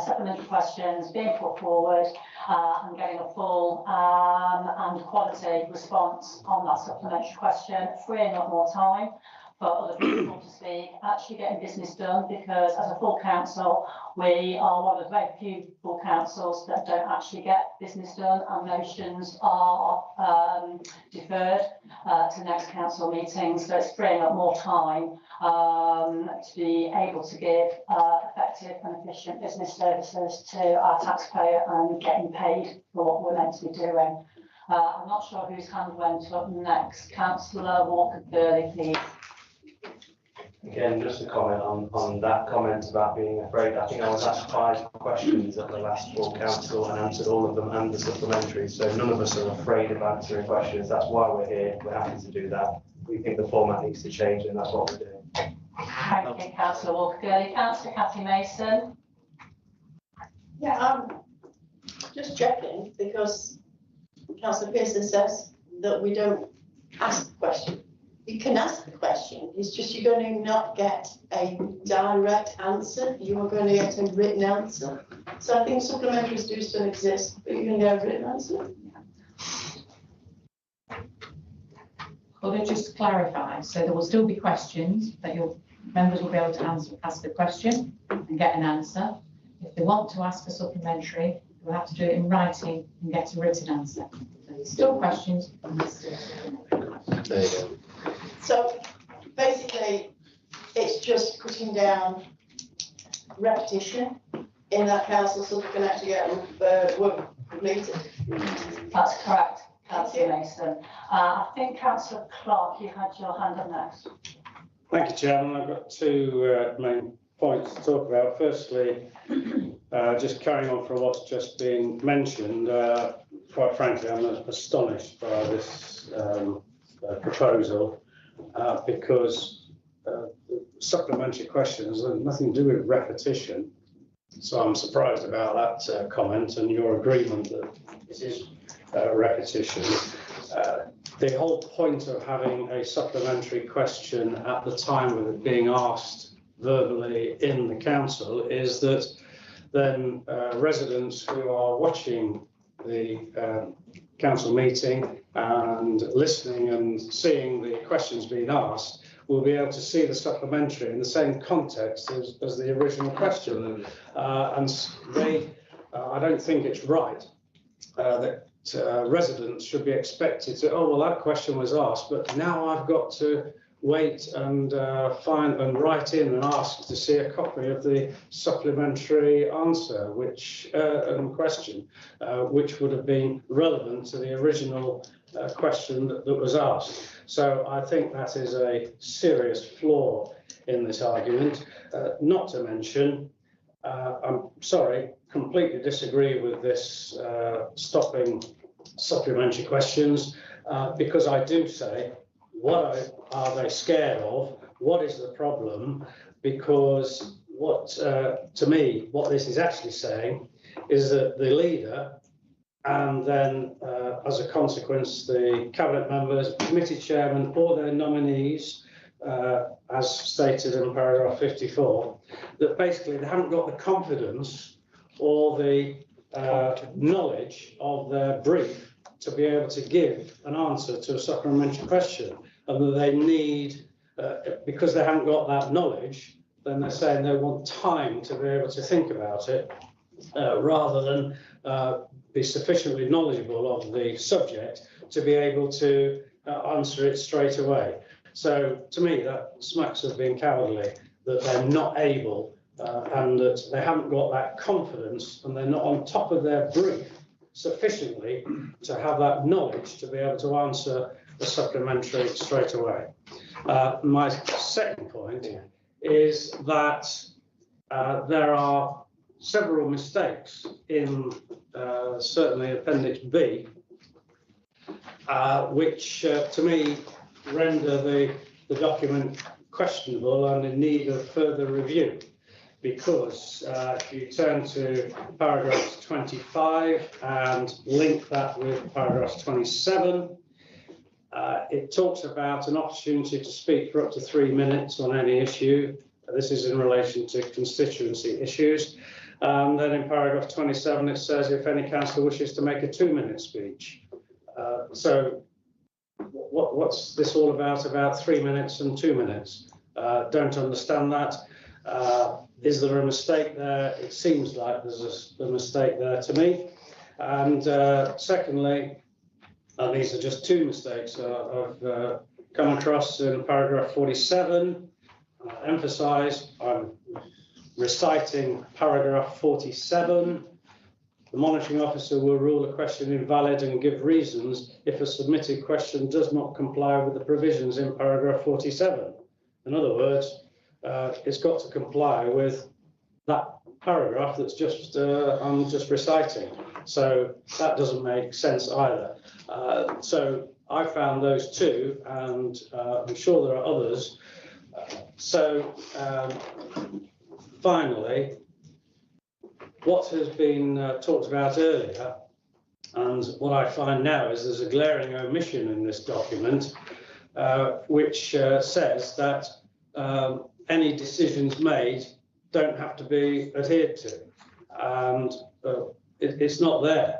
supplementary questions being put forward and getting a full and quality response on that supplementary question, freeing up more time for other people to speak, actually getting business done, because as a full council, we are one of the very few full councils that don't actually get business done, and motions are deferred to next council meetings. So it's freeing up more time to be able to give effective and efficient business services to our taxpayer and getting paid for what we're meant to be doing. I'm not sure whose hand went up next. Councillor Walker-Burley, please. Again, just a comment on that comment about being afraid. I think I was asked 5 questions at the last full council and answered all of them and the supplementary. So none of us are afraid of answering questions. That's why we're here. We're happy to do that. We think the format needs to change, and that's what we're doing. Thank you, Councillor Walker-Burley. Councillor Cathy Mason. Yeah, just checking, because Councillor Pearson says that we don't ask the question. You can ask the question, it's just you're going to not get a direct answer, you are going to get a written answer. So I think supplementaries do still exist, but you're going to get a written answer. Could I just clarify? So there will still be questions that your members will be able to ask the question and get an answer. If they want to ask a supplementary, they'll have to do it in writing and get a written answer. So there's still questions. And there's still There you go. So basically, it's just putting down repetition in that council so they can actually get work completed. That's correct, Councillor Mason. I think Councillor Clark, you had your hand up next. Thank you, Chairman. I've got two main points to talk about. Firstly, just carrying on from what's just been mentioned, quite frankly, I'm astonished by this proposal because supplementary questions have nothing to do with repetition. So I'm surprised about that comment and your agreement that it is repetition. The whole point of having a supplementary question at the time of it being asked verbally in the council is that then residents who are watching the council meeting and listening and seeing the questions being asked will be able to see the supplementary in the same context as the original question. And I don't think it's right that residents should be expected to, oh, well, that question was asked, but now I've got to wait and find and write in and ask to see a copy of the supplementary answer, question, which would have been relevant to the original question that was asked. So I think that is a serious flaw in this argument. Not to mention, I'm sorry, completely disagree with this stopping supplementary questions because I do say, what are they scared of? What is the problem? Because to me, what this is actually saying is that the leader and then as a consequence, the cabinet members, committee chairman or their nominees, as stated in paragraph 54, that basically they haven't got the confidence or the knowledge of their brief to be able to give an answer to a supplementary question, and that they need, because they haven't got that knowledge, then they're saying they want time to be able to think about it, rather than be sufficiently knowledgeable of the subject to be able to answer it straight away. So to me, that smacks of being cowardly, that they're not able and that they haven't got that confidence and they're not on top of their brief sufficiently to have that knowledge to be able to answer the supplementary straight away. My second point is that there are several mistakes in certainly Appendix B, which to me render the document questionable and in need of further review. Because if you turn to paragraph 25 and link that with paragraph 27, it talks about an opportunity to speak for up to 3 minutes on any issue. This is in relation to constituency issues. Then in paragraph 27, it says if any councillor wishes to make a 2-minute speech. So what's this all about 3 minutes and 2 minutes? Don't understand that. Is there a mistake there? It seems like there's a mistake there to me. And secondly, and these are just two mistakes I've come across in paragraph 47. Emphasise, I'm reciting paragraph 47. The monitoring officer will rule a question invalid and give reasons if a submitted question does not comply with the provisions in paragraph 47. In other words, it's got to comply with that paragraph that's just I'm just reciting. So that doesn't make sense either. So I found those two, and I'm sure there are others. Finally, what has been talked about earlier, and what I find now is there's a glaring omission in this document, which says that any decisions made don't have to be adhered to. And it's not there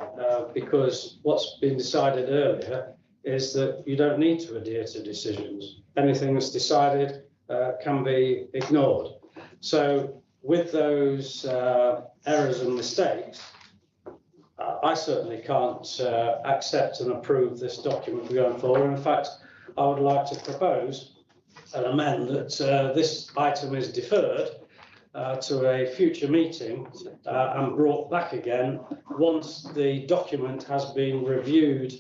because what's been decided earlier is that you don't need to adhere to decisions. Anything that's decided can be ignored. So with those errors and mistakes, I certainly can't accept and approve this document going forward. In fact, I would like to propose and amend that this item is deferred to a future meeting and brought back again once the document has been reviewed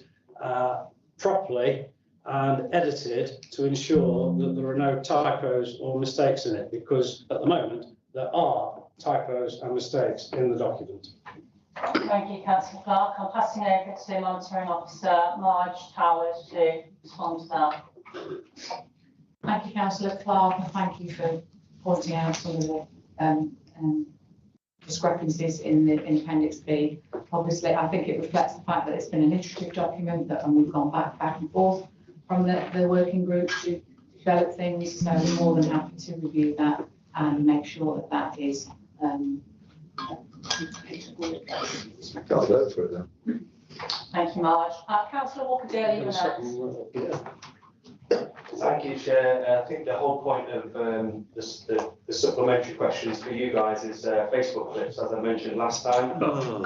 properly and edited to ensure that there are no typos or mistakes in it, because at the moment there are typos and mistakes in the document. Thank you, Councillor Clark. I'm passing over to Monitoring Officer Marge Towers to respond to that. Thank you, Councillor Clark, and thank you for pointing out some of the discrepancies in the Appendix B. Obviously, I think it reflects the fact that it's been an iterative document and we've gone back and forth from the working group to develop things. So we're more than happy to review that and make sure that that is Can't vote for it then. Thank you, Marge. Councillor Walker-Daly, you're next. Thank you, Chair. I think the whole point of the supplementary questions for you guys is Facebook clips, as I mentioned last time.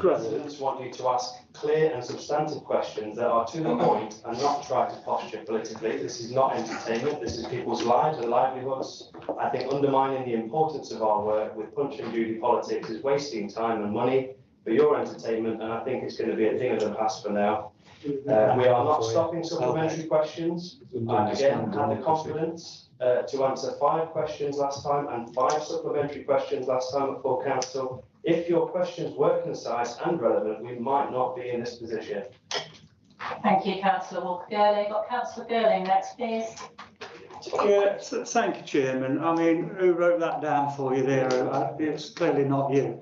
Residents want you to ask clear and substantive questions that are to the point and not try to posture politically. This is not entertainment. This is people's lives and livelihoods. I think undermining the importance of our work with punch and judy politics is wasting time and money for your entertainment, and I think it's going to be a thing of the past for now. We are not stopping supplementary questions. I again had the confidence to answer 5 questions last time and 5 supplementary questions last time at full council. If your questions were concise and relevant, we might not be in this position. Thank you, Councillor Walker-Daly. Got Councillor Girling next, please. Yeah, thank you, Chairman. I mean, who wrote that down for you there? It's clearly not you.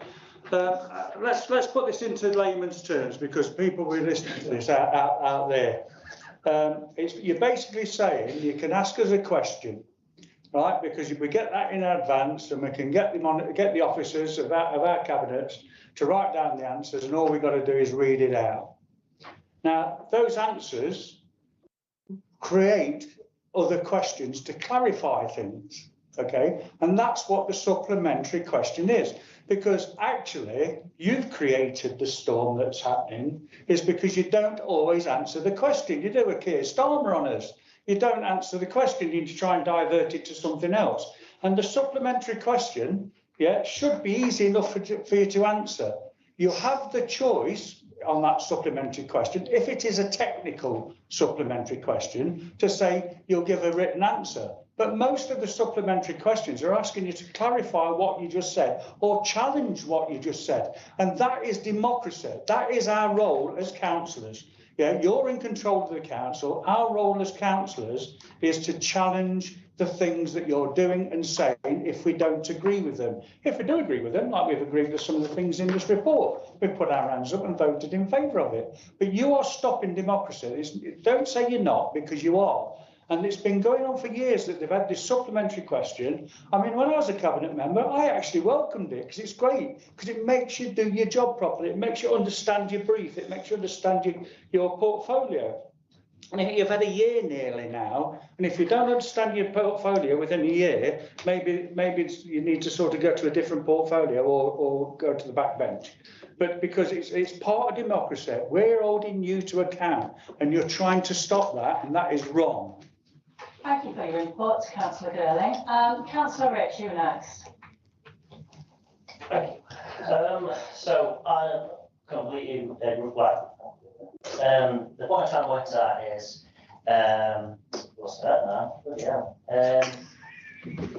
Let's put this into layman's terms, because people will be listening to this out there. You're basically saying you can ask us a question, right? Because if we get that in advance, and we can get the officers of our cabinets to write down the answers, and all we've got to do is read it out. Now, those answers create other questions to clarify things, okay? And that's what the supplementary question is. Because actually, you've created the storm that's happening, is because you don't always answer the question. You do a Keir Starmer on us. You don't answer the question, you try and divert it to something else. And the supplementary question, yeah, should be easy enough for you to answer. You have the choice on that supplementary question, if it is a technical supplementary question, to say you'll give a written answer. But most of the supplementary questions are asking you to clarify what you just said or challenge what you just said. And that is democracy. That is our role as councillors. Yeah, you're in control of the council. Our role as councillors is to challenge the things that you're doing and saying if we don't agree with them. If we do agree with them, like we've agreed with some of the things in this report, we've put our hands up and voted in favour of it. But you are stopping democracy. Don't say you're not, because you are. And it's been going on for years that they've had this supplementary question. I mean, when I was a cabinet member, I actually welcomed it because it's great, because it makes you do your job properly. It makes you understand your brief. It makes you understand your portfolio. And if you've had a year nearly now, and if you don't understand your portfolio within a year, maybe you need to sort of go to a different portfolio or go to the back bench. But because it's part of democracy, we're holding you to account, and you're trying to stop that, and that is wrong. Thank you for your input, Councillor Girling. Councillor Rich, you're next. Thank you. So I completely agree. The point I'm going at is, what's that now? Yeah.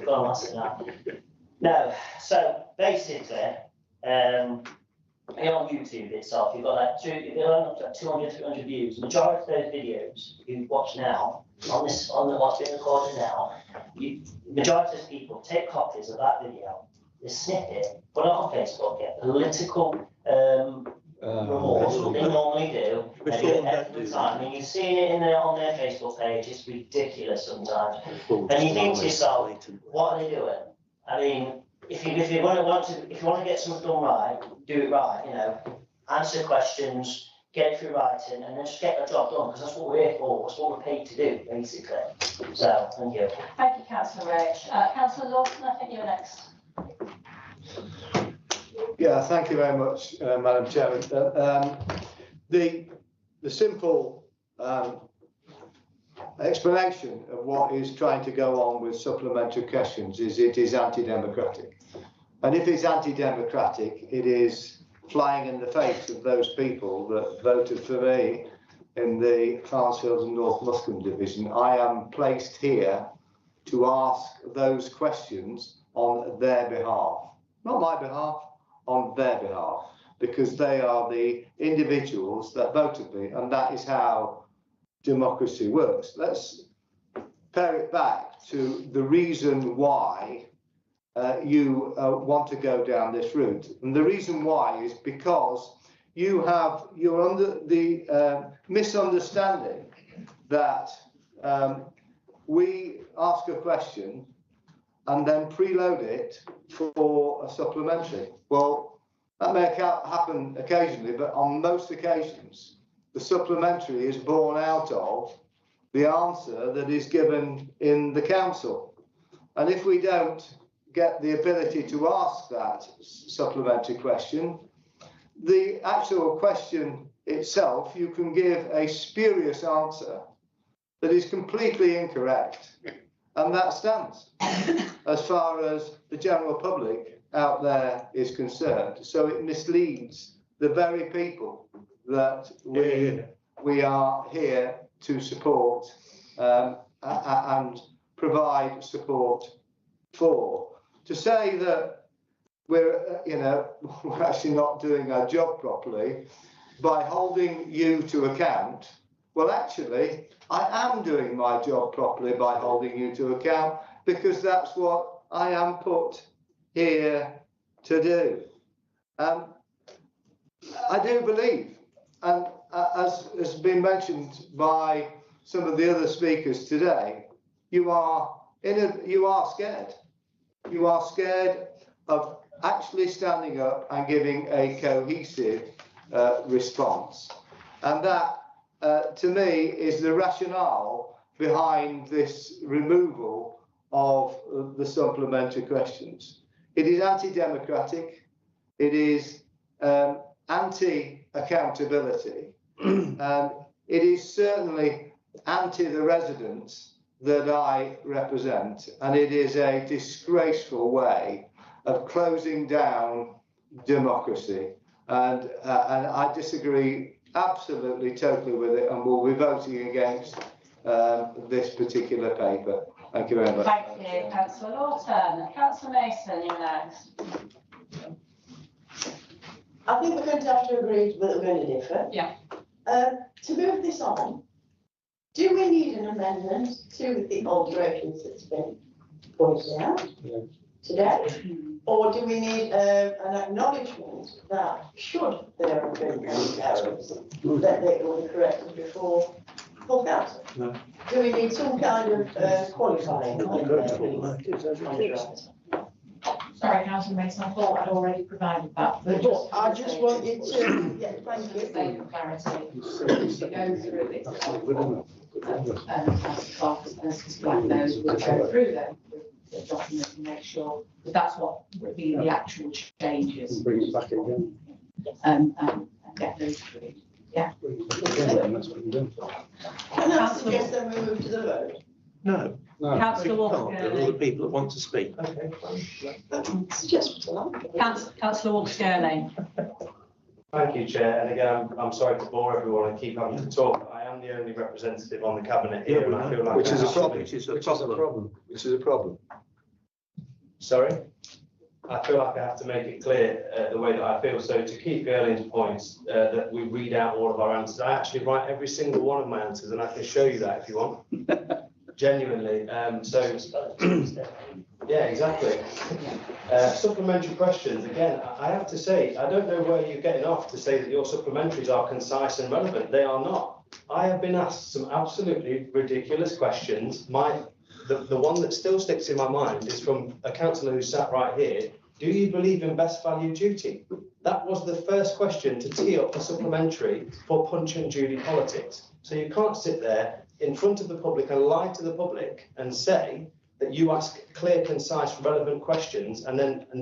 Go on, what's it now? No. So basically, on YouTube itself, you've got like 200, 300 views. The majority of those videos you watch now on what's being recorded now, majority of people take copies of that video, this snippet, put it on Facebook, get political remorse, what they normally do, they do it every time. I mean, you've seen it on their Facebook page, it's ridiculous sometimes. And you think to yourself, what are they doing? I mean, if you want to get something done right, do it right, you know, answer questions, get it through writing, and then just get the job done, because that's what we're here for, that's what we're paid to do, basically. So, thank you. Thank you, Councillor Rich. Councillor Lawson, I think you're next. Yeah, thank you very much, Madam Chairman. The simple explanation of what is trying to go on with supplementary questions is it is anti-democratic. And if it's anti-democratic, it is flying in the face of those people that voted for me in the Farnsfield and North Muscombe division. I am placed here to ask those questions on their behalf, not my behalf, on their behalf, because they are the individuals that voted me, and that is how democracy works. Let's pare it back to the reason why you want to go down this route. And the reason why is because you're under the misunderstanding that we ask a question and then preload it for a supplementary. Well, that may happen occasionally, but on most occasions, the supplementary is born out of the answer that is given in the council. And if we don't get the ability to ask that supplementary question, the actual question itself, you can give a spurious answer that is completely incorrect. And that stands as far as the general public out there is concerned. So it misleads the very people that we are here to support and provide support for. To say that we're actually not doing our job properly by holding you to account, well, actually, I am doing my job properly by holding you to account, because that's what I am put here to do. I do believe, and as has been mentioned by some of the other speakers today, you are scared. You are scared of actually standing up and giving a cohesive response. And that, to me, is the rationale behind this removal of the supplementary questions. It is anti-democratic. It is anti-accountability. And it is certainly anti the residents that I represent. And it is a disgraceful way of closing down democracy. And I disagree absolutely, totally with it, and will be voting against this particular paper. Thank you very much. Thank you, Councillor Lawton. Councillor Mason, you're next. I think we're going to have to agree that we're going to differ. Yeah. To move this on, do we need an amendment to the alterations that's been pointed out today? Or do we need an acknowledgement that should there have been any errors, that they will be corrected before full council? No. Do we need some kind of qualifying? Sorry, Councillor Mason, I thought I'd already provided that. But I just wanted to, yeah, thank you. Say for clarity, to go through it. As Black knows, we'll go through them. The document and make sure that that's what would be the actual changes. Bring it back again. And get those through. Yeah. That's what we're doing. Can I suggest that we move to the vote? No. Councillor Walker. There are other people that want to speak. Suggest what I like. Councillor Walker. Thank you, Chair. And again, I'm sorry to bore everyone and keep having to talk. I am the only representative on the cabinet here, and I feel like Which is a problem. Sorry? I feel like I have to make it clear the way that I feel. So to keep Gerling's points, that we read out all of our answers. I actually write every single one of my answers, and I can show you that if you want. Genuinely. So Yeah, exactly. Supplementary questions, again, I have to say, I don't know where you're getting off to say that your supplementaries are concise and relevant. They are not. I have been asked some absolutely ridiculous questions. The one that still sticks in my mind is from a councillor who sat right here. Do you believe in best value duty? That was the first question to tee up a supplementary for Punch and Judy politics. So you can't sit there in front of the public and lie to the public and say that you ask clear, concise, relevant questions and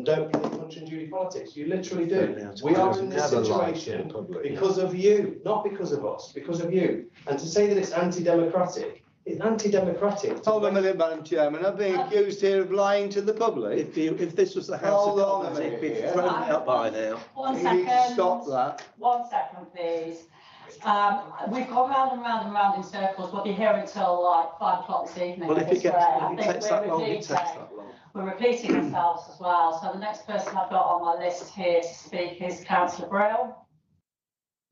don't play Punch and Judy politics. You literally do. We are in this situation because of you, not because of us, because of you. And to say that it's anti-democratic, it's anti-democratic. Hold on a minute, Madam Chairman. I'm being accused here of lying to the public. If this was the House of Commons, it'd be thrown out by now. One You need to second. stop that. 1 second, please. We've gone round and round and round in circles. We'll be here until like 5 o'clock this evening. Well, if it takes that long, it takes that long. We're repeating ourselves as well. So the next person I've got on my list here to speak is Councillor Brill.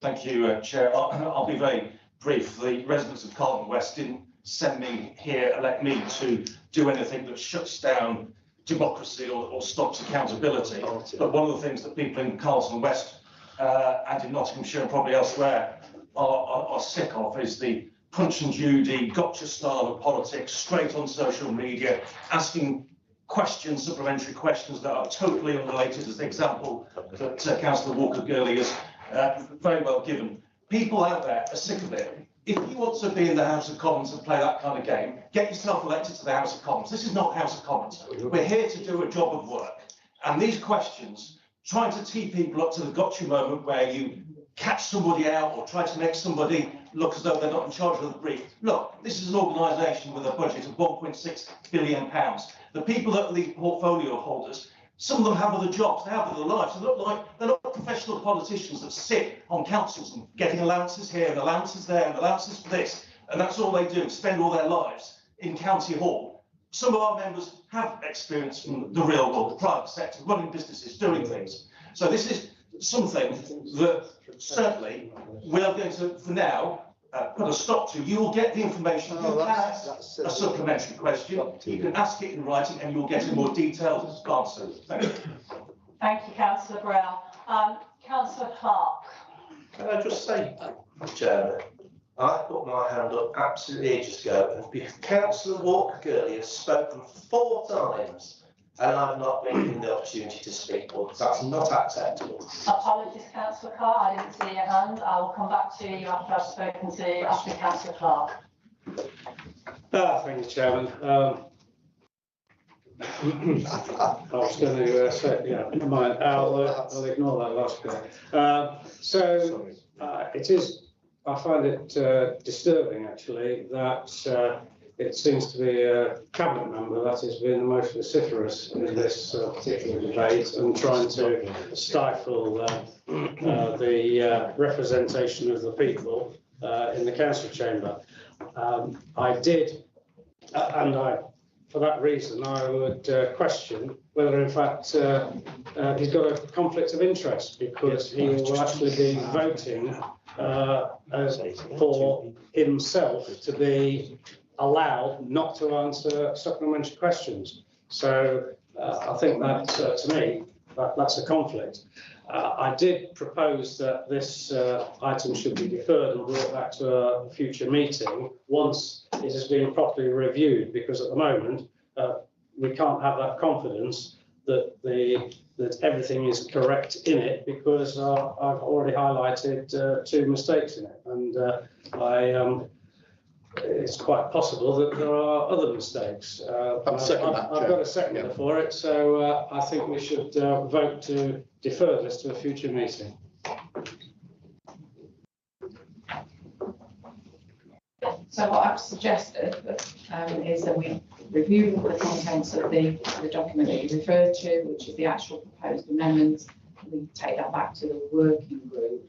Thank you, Chair. I'll be very brief. The residents of Carlton West didn't send me here, elect me to do anything that shuts down democracy or stops accountability. But one of the things that people in Carlton West and in Nottinghamshire and probably elsewhere are sick of is the Punch and Judy, gotcha style of politics, straight on social media, asking questions, supplementary questions that are totally unrelated, as the example that Councillor Walker-Gurley has very well given. People out there are sick of it. If you want to be in the House of Commons and play that kind of game, get yourself elected to the House of Commons. This is not House of Commons. We're here to do a job of work. And these questions, trying to tee people up to the gotcha moment where you catch somebody out or try to make somebody look as though they're not in charge of the brief. Look, this is an organisation with a budget of £1.6 billion. The people that are the portfolio holders, some of them have other jobs, they have other lives. They look like they're not professional politicians that sit on councils and getting allowances here and allowances there and allowances for this. And that's all they do, spend all their lives in County Hall. Some of our members have experience from the real world, the private sector, running businesses, doing things. So this is something that certainly we are going to, for now, put a stop to. You will get the information. You can ask a supplementary question. You can ask it in writing and you'll get a more detailed answer. Thank you. Thank you, Councillor Brown. Councillor Clark. Can I just say, Chairman, I put my hand up absolutely ages ago, and Councillor Walker-Gurley has spoken 4 times, and I've not been given the opportunity to speak once. That's not acceptable. Apologies, Councillor Clark. I didn't see your hand. I will come back to you after I've spoken to Councillor Clark. Thank you, Chairman. I was going to say, yeah, never mind. I'll ignore that last bit. It is. I find it disturbing, actually, that it seems to be a cabinet member that has been the most vociferous in this particular debate and trying to stifle the representation of the people in the council chamber. For that reason, I would question whether, in fact, he's got a conflict of interest, because he will actually be voting for himself to be allowed not to answer supplementary questions. So I think that, to me, that's a conflict. I did propose that this item should be deferred and brought back to a future meeting once it has been properly reviewed, because at the moment we can't have that confidence that everything is correct in it, because I've already highlighted 2 mistakes in it, and it's quite possible that there are other mistakes. I've got a seconder for it, so I think we should vote to defer this to a future meeting. So what I've suggested is that we review the contents of the document that you referred to, which is the actual proposed amendments. We take that back to the working group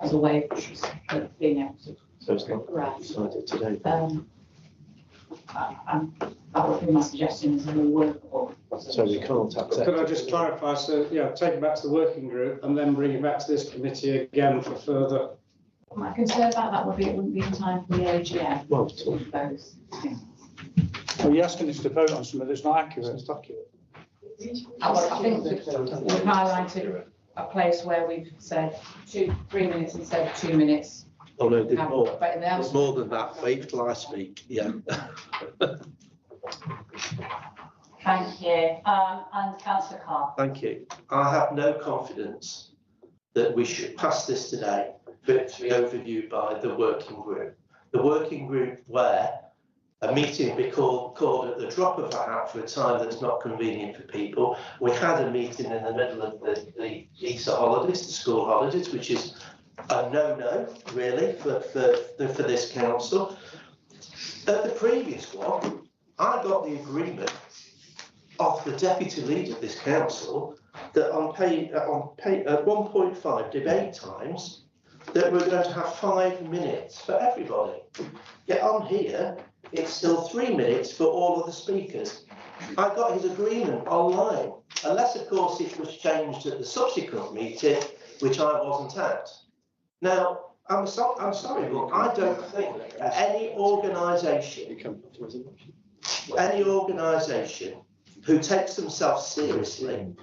as a way of being able to. So it's not decided today. That would be my suggestion, is more workable. So we can't accept. Could I just clarify? So, yeah, take it back to the working group and then bring it back to this committee again for further. My concern about that would be it wouldn't be in time for the AGM. Well, those things. Are you asking us to vote on something that's not accurate? I think we've highlighted a place where we've said 3 minutes instead of 2 minutes. Oh no, there's more. But in the There's more than that. Wait till I speak. Yeah. Thank you. And Councillor Carr. Thank you. I have no confidence that we should pass this today for it to be overviewed by the working group. The working group where a meeting be called at the drop of a hat for a time that's not convenient for people. We had a meeting in the middle of the Easter holidays, the school holidays, which is a no-no really for this council. At the previous one, I got the agreement of the deputy leader of this council that on 1.5 debate times that we're going to have 5 minutes for everybody. Yet on here, it's still 3 minutes for all of the speakers. I got his agreement online, unless of course it was changed at the subsequent meeting, which I wasn't at. Now, I'm sorry, but I don't think any organisation who takes themselves seriously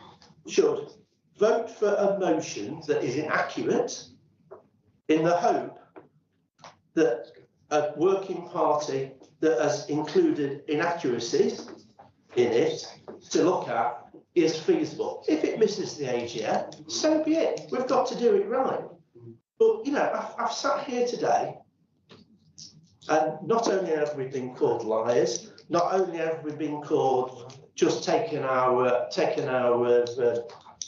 should vote for a motion that is inaccurate in the hope that a working party that has included inaccuracies in it to look at is feasible. If it misses the AGM, so be it. We've got to do it right. But, you know, I've sat here today and not only have we been called liars, not only have we been called just taking our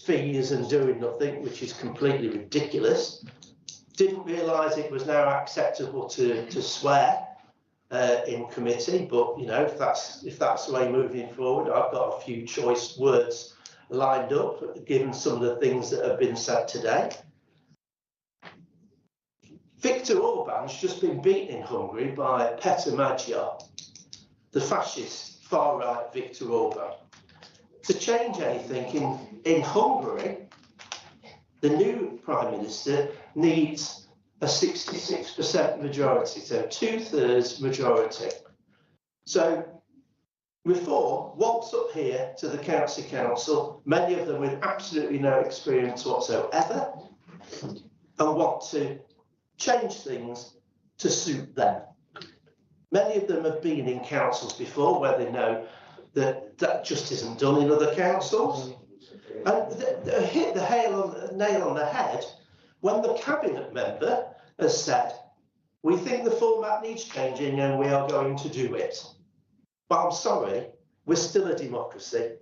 fees and doing nothing, which is completely ridiculous. Didn't realise it was now acceptable to swear in committee, but you know, if that's the way moving forward, I've got a few choice words lined up, given some of the things that have been said today. Viktor Orban's just been beaten in Hungary by Peter Magyar, the fascist far-right Viktor Orban. To change anything in Hungary, the new Prime Minister needs a 66% majority, so 2/3 majority. So Reform wants up here to the county council, many of them with absolutely no experience whatsoever, and want to change things to suit them. Many of them have been in councils before where they know that that just isn't done in other councils. And they hit the nail on the head when the cabinet member has said, we think the format needs changing and we are going to do it. But I'm sorry, we're still a democracy.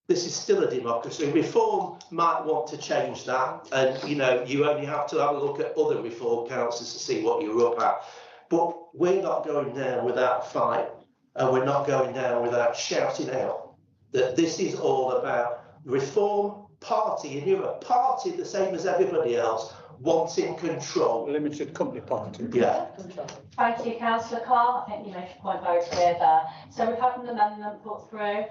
This is still a democracy. Reform might want to change that, and you know, you only have to have a look at other reform councils to see what you're up at. But we're not going down without a fight, and we're not going down without shouting out that this is all about Reform Party, and you're a party the same as everybody else, wanting control. Limited company party. Yeah. Thank you, Councillor Carr. I think you make your point very clear there. So we've had an amendment put through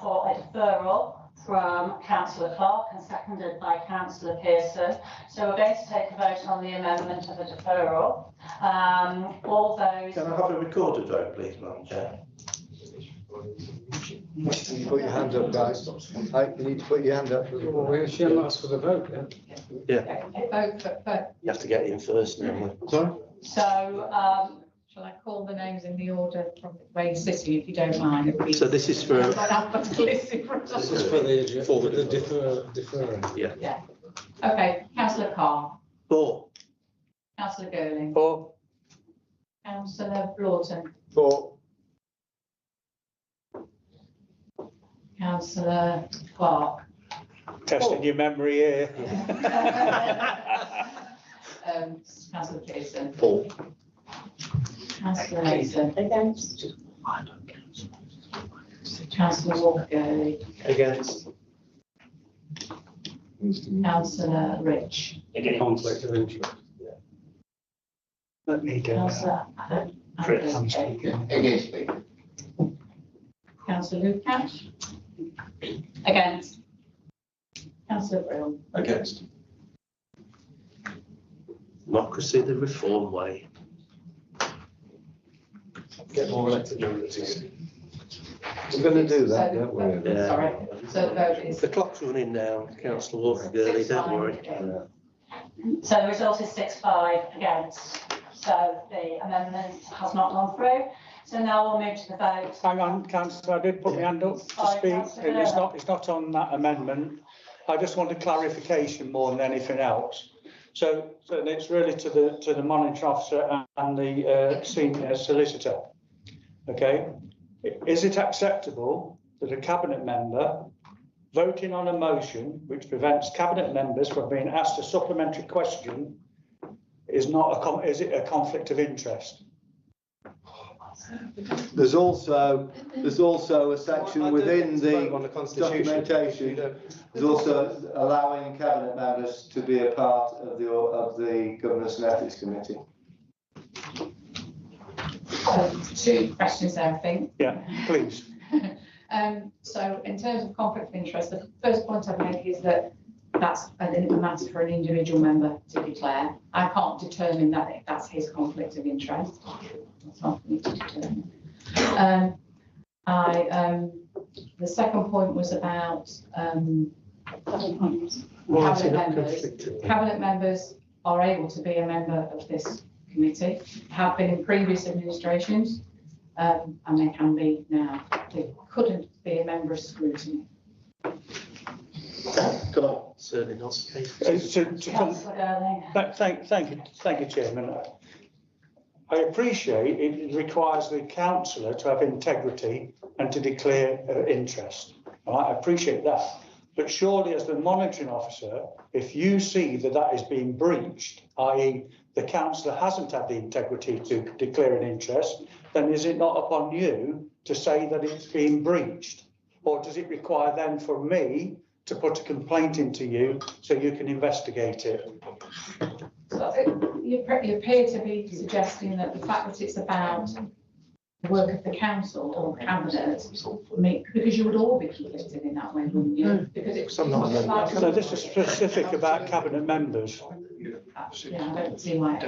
for a deferral from Councillor Clark and seconded by Councillor Pearson. So we're going to take a vote on the amendment of the deferral. All those. Can I have a recorded vote, please, Madam Chair? You need to put your hand up, guys. You need to put your hand up. Well, she'll ask for the vote, yeah? Yeah. Vote for. You have to get in first now. Sorry? So, shall I call the names in the order from where you're sitting, if you don't mind? So this is for. This is for the deferring. Yeah. Yeah. Okay, Councillor Carr. 4. Councillor Girling. 4. Councillor Lawton. 4. Councillor Clark. Testing your memory here. Councillor Pearson. 4. Councillor Mason. Against. Councillor Walker. Against. Councillor Rich. Conflict of interest. Let me go. Councillor Against me. Councillor Lucash. Against. Councillor Brill. Against. Democracy the reform way. Get more elected members. We're going to do that, don't we? Yeah. Sorry, so the vote is. The clock's running down, Councillor Walker Gurley, don't worry. So the result is 6-5 against. So the amendment has not gone through. So now we'll move to the vote. Hang on, Councillor, I did put my hand up to speak. It's not on that amendment. I just want a clarification more than anything else. So it's really to the monitoring officer and the senior solicitor. Okay, is it acceptable that a cabinet member voting on a motion which prevents cabinet members from being asked a supplementary question is it a conflict of interest? There's also a section within the documentation. There's also allowing cabinet members to be a part of the Governance and Ethics Committee. Two questions there, I think. Yeah, please. So in terms of conflict of interest, the first point I'd make is that that's a matter for an individual member to declare. I can't determine that that's his conflict of interest. That's not for me to determine. The second point was about cabinet members are able to be a member of this committee, have been in previous administrations, and they can be now. They couldn't be a member of scrutiny. Certainly not the case. Thank you, Chairman. I appreciate it requires the councillor to have integrity and to declare interest. Right? I appreciate that. But surely as the monitoring officer, if you see that is being breached, i.e. the councillor hasn't had the integrity to declare an interest, then is it not upon you to say that it's being breached? Or does it require then for me to put a complaint into you so you can investigate it? So you appear to be suggesting that the fact that it's about the work of the council or cabinet, because you would all be conflicted in that way, wouldn't you? Because it's So this is specific about cabinet members. Yeah, I don't see why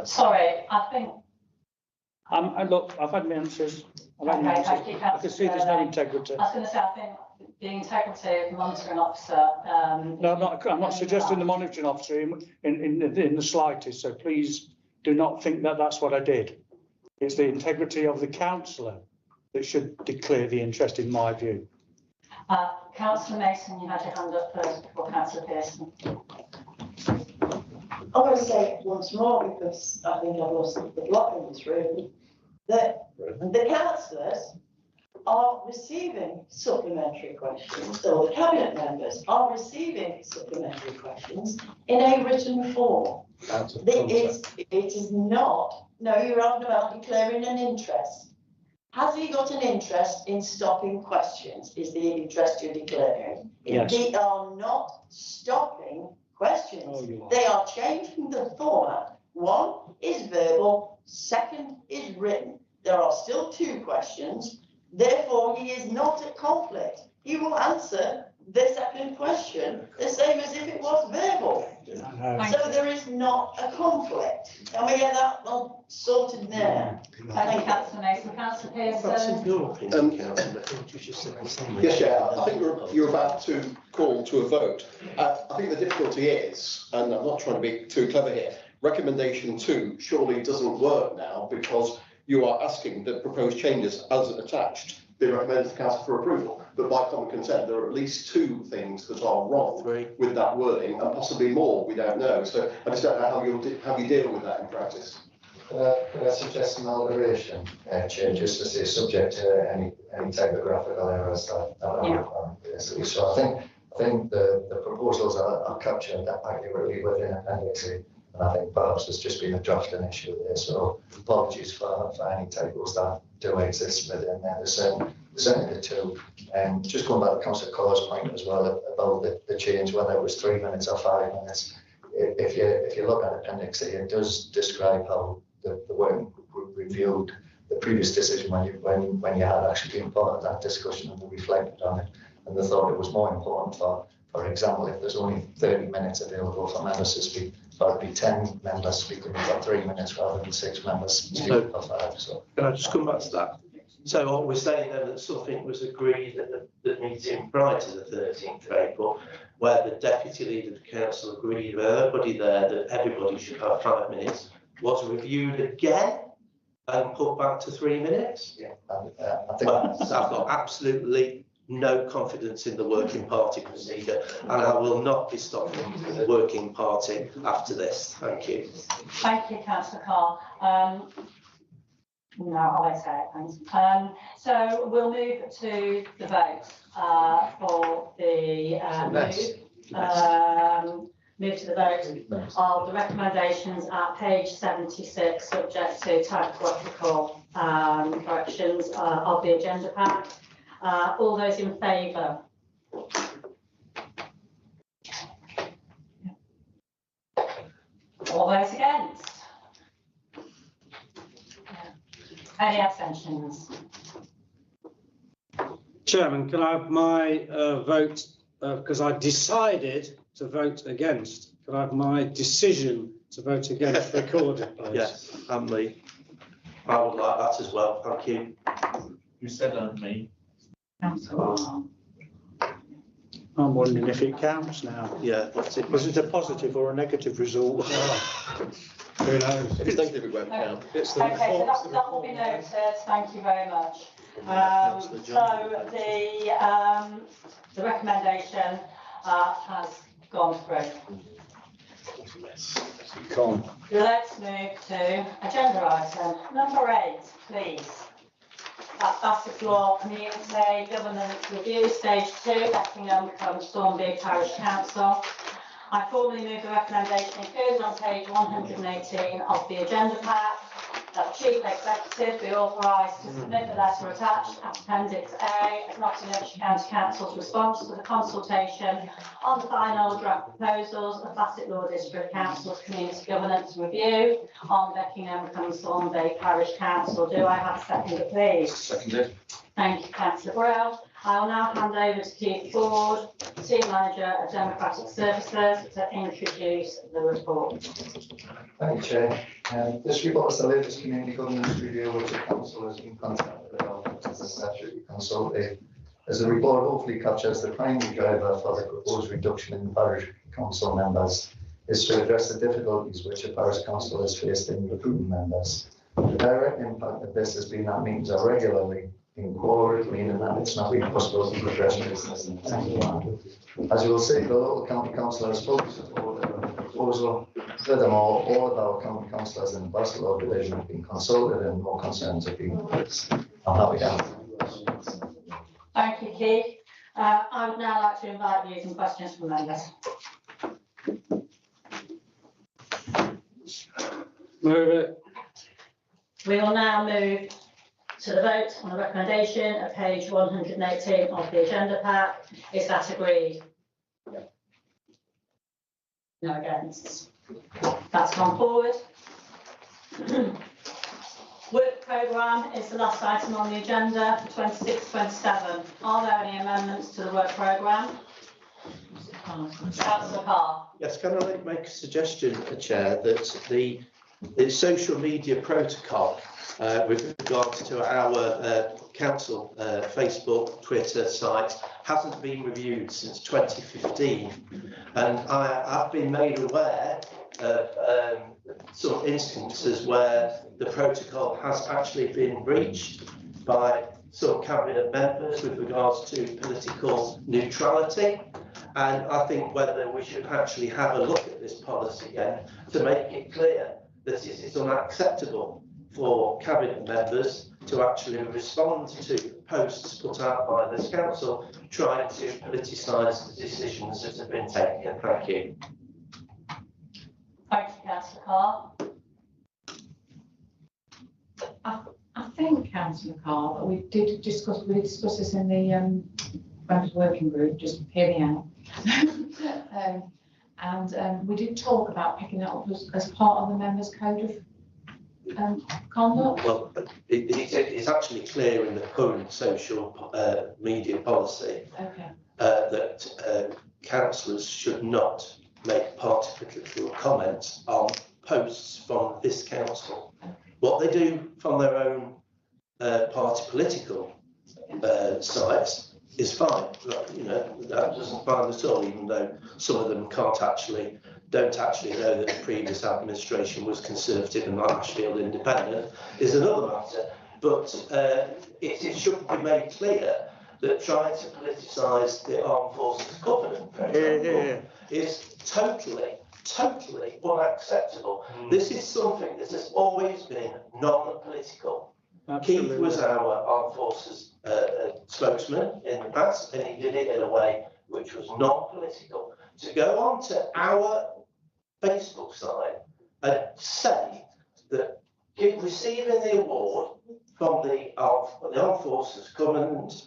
Sorry, I think. Look, I've had my answers. I can see there's no integrity. I was going to say, I think the integrity of the monitoring officer. No, I'm not suggesting the monitoring officer in the slightest. So please do not think that that's what I did. It's the integrity of the councillor that should declare the interest, in my view. Councillor Mason, you had your hand up first before Councillor Pearson. I'm going to say it once more because I think I've lost the plot in this room, that the councillors are receiving supplementary questions, or the cabinet members are receiving supplementary questions in a written form. It is not, no, you're on about declaring an interest. Has he got an interest in stopping questions? Is the interest you're declaring? Yes. They are not stopping questions. They are changing the format. One is verbal, second is written. There are still two questions. Therefore, he is not at conflict. He will answer the second question the same as if it was verbal. So there is not a conflict. Can we get that all sorted there? Thank you, Councillor Mason. Councillor Pearson. Yes, Chair. I think you're about to call to a vote. I think the difficulty is, and I'm not trying to be too clever here, recommendation 2 surely doesn't work now because you are asking that proposed changes as attached be recommended to council for approval. But by common consent, there are at least 2 things that are wrong with that wording, and possibly more. We don't know. So I just don't know how you deal with that in practice. Could I suggest an alteration, Chair, just to say subject to any typographical errors that are so I think the proposals are captured accurately within Appendix A. And I think perhaps there's just been a drafting issue there. So apologies for any typos that do exist within there. There's certainly the 2. And just going back to Councillor Carr's point as well about the change, whether it was 3 minutes or 5 minutes. If you look at Appendix A, it does describe how the working group reviewed the previous decision when you had actually been part of that discussion and reflected on it. And they thought it was more important for For example, if there's only 30 minutes available for members to speak, or it'd be 10 members speaking for 3 minutes rather than 6 members speaking for 5. So can I just come back to that? So what we're saying then that something was agreed at the meeting prior to the 13th of April, where the deputy leader of the council agreed with everybody there that everybody should have 5 minutes, was reviewed again and put back to 3 minutes. yeah, I think Well, I've got absolutely no confidence in the working party procedure, and I will not be stopping the working party after this. Thank you. Thank you, Councillor Carr. No, I won't say it, thanks. So we'll move to the vote for the move to the vote of the recommendations at page 76, subject to typographical corrections of the agenda pack. All those in favour? All those against? Any abstentions? Chairman, can I have my vote, because I decided to vote against, can I have my decision to vote against recorded, please? Yes, and me. I would like that as well. Thank you. You said on me. I'm wondering if it counts now. Yeah, what's it? Was it a positive or a negative result? Who knows? It's negative, it won't count. It's the Okay, so report. that will be noted. Thank you very much. So the recommendation has gone through. Let's move to agenda item number 8, please. That's Bassetlaw Community Governance Review, Stage 2, Beckingham-cum-Saundby Parish Council. I formally move the recommendation included on page 118 of the agenda pack that the Chief Executive be authorised to submit the letter attached at Appendix A of Nottinghamshire County Council's response to the consultation on the final draft proposals of Bassetlaw District Council's Community Governance Review on Beckingham-cum-Saundby Parish Council. Do I have a seconder, please? Seconded. Thank you, Councillor Brill. I will now hand over to Keith Ford, Team Manager of Democratic Services, to introduce the report. Thank you, Chair. This report is the latest community governance review which the council has been contacted about as a statutory consultant. As the report hopefully captures the primary driver for the proposed reduction in parish council members is to address the difficulties which the parish council has faced in recruiting members. The direct impact of this has been that meetings are regularly in quorum, meaning that it's not been possible to progress business in time. As you will see, the local county council has fully supported the proposal. Furthermore, all of our county councillors in the Bassetlaw division have been consulted and no concerns have been raised. I'm happy to answer. Thank you, Keith. I would now like to invite views and questions from members. Move it. We will now move to the vote on the recommendation at page 118 of the agenda pack. Is that agreed? No against. That's gone forward. Work programme is the last item on the agenda for 26-27. Are there any amendments to the work programme? Councillor Carr. Yes, can I make a suggestion, Chair, that the social media protocol with regards to our council Facebook, Twitter site hasn't been reviewed since 2015, and I have been made aware of some instances where the protocol has actually been breached by some cabinet members with regards to political neutrality. And I think whether we should actually have a look at this policy again to make it clear that it is unacceptable for cabinet members to actually respond to posts put out by this council trying to politicise the decisions that have been taken. Thank you. Thank you, Councillor Carr. I think, Councillor Carr, that we did discuss this in the members working group, just hear me out. And we did talk about picking that up as part of the members' code of conduct. Well, it's actually clear in the current social media policy Okay. that councillors should not make party political comments on posts from this council. What they do from their own party political sites is fine. You know, that doesn't fine at all, even though some of them don't actually know that the previous administration was Conservative and Ashfield Independent is another matter. But it should be made clear that trying to politicise the Armed Forces Covenant, for example, is totally unacceptable. This is something that has always been non-political. Keith was our Armed Forces spokesman in the past, and he did it in a way which was non-political. To go on to our Facebook site and say that receiving the award from the Armed Forces Covenant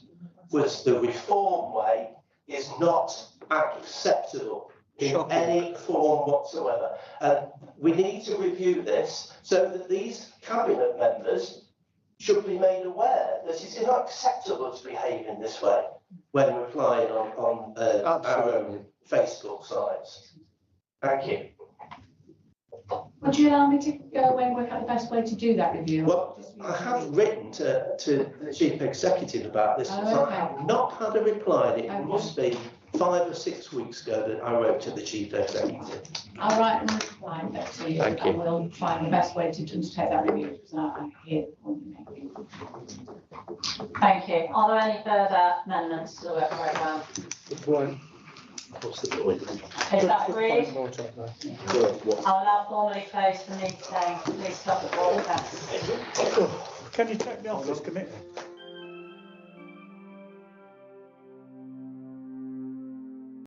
was the reform way is not acceptable in any form whatsoever. And we need to review this so that these cabinet members should be made aware that it's unacceptable to behave in this way when replying on our own Facebook sites. Thank you. Would you allow me to go away and work out the best way to do that review? Well, I have written to the Chief Executive about this, because I have not had a reply. It must be 5 or 6 weeks ago that I wrote to the Chief Executive. I'll write and reply back to you. Thank you. And we'll find the best way to undertake that review, because I hear the point you're making. Thank you. Are there any further amendments to the work programme? Good point. What's the point? Is that agreed? I'll now formally close the meeting. Please stop the broadcast. Can you take me off this committee?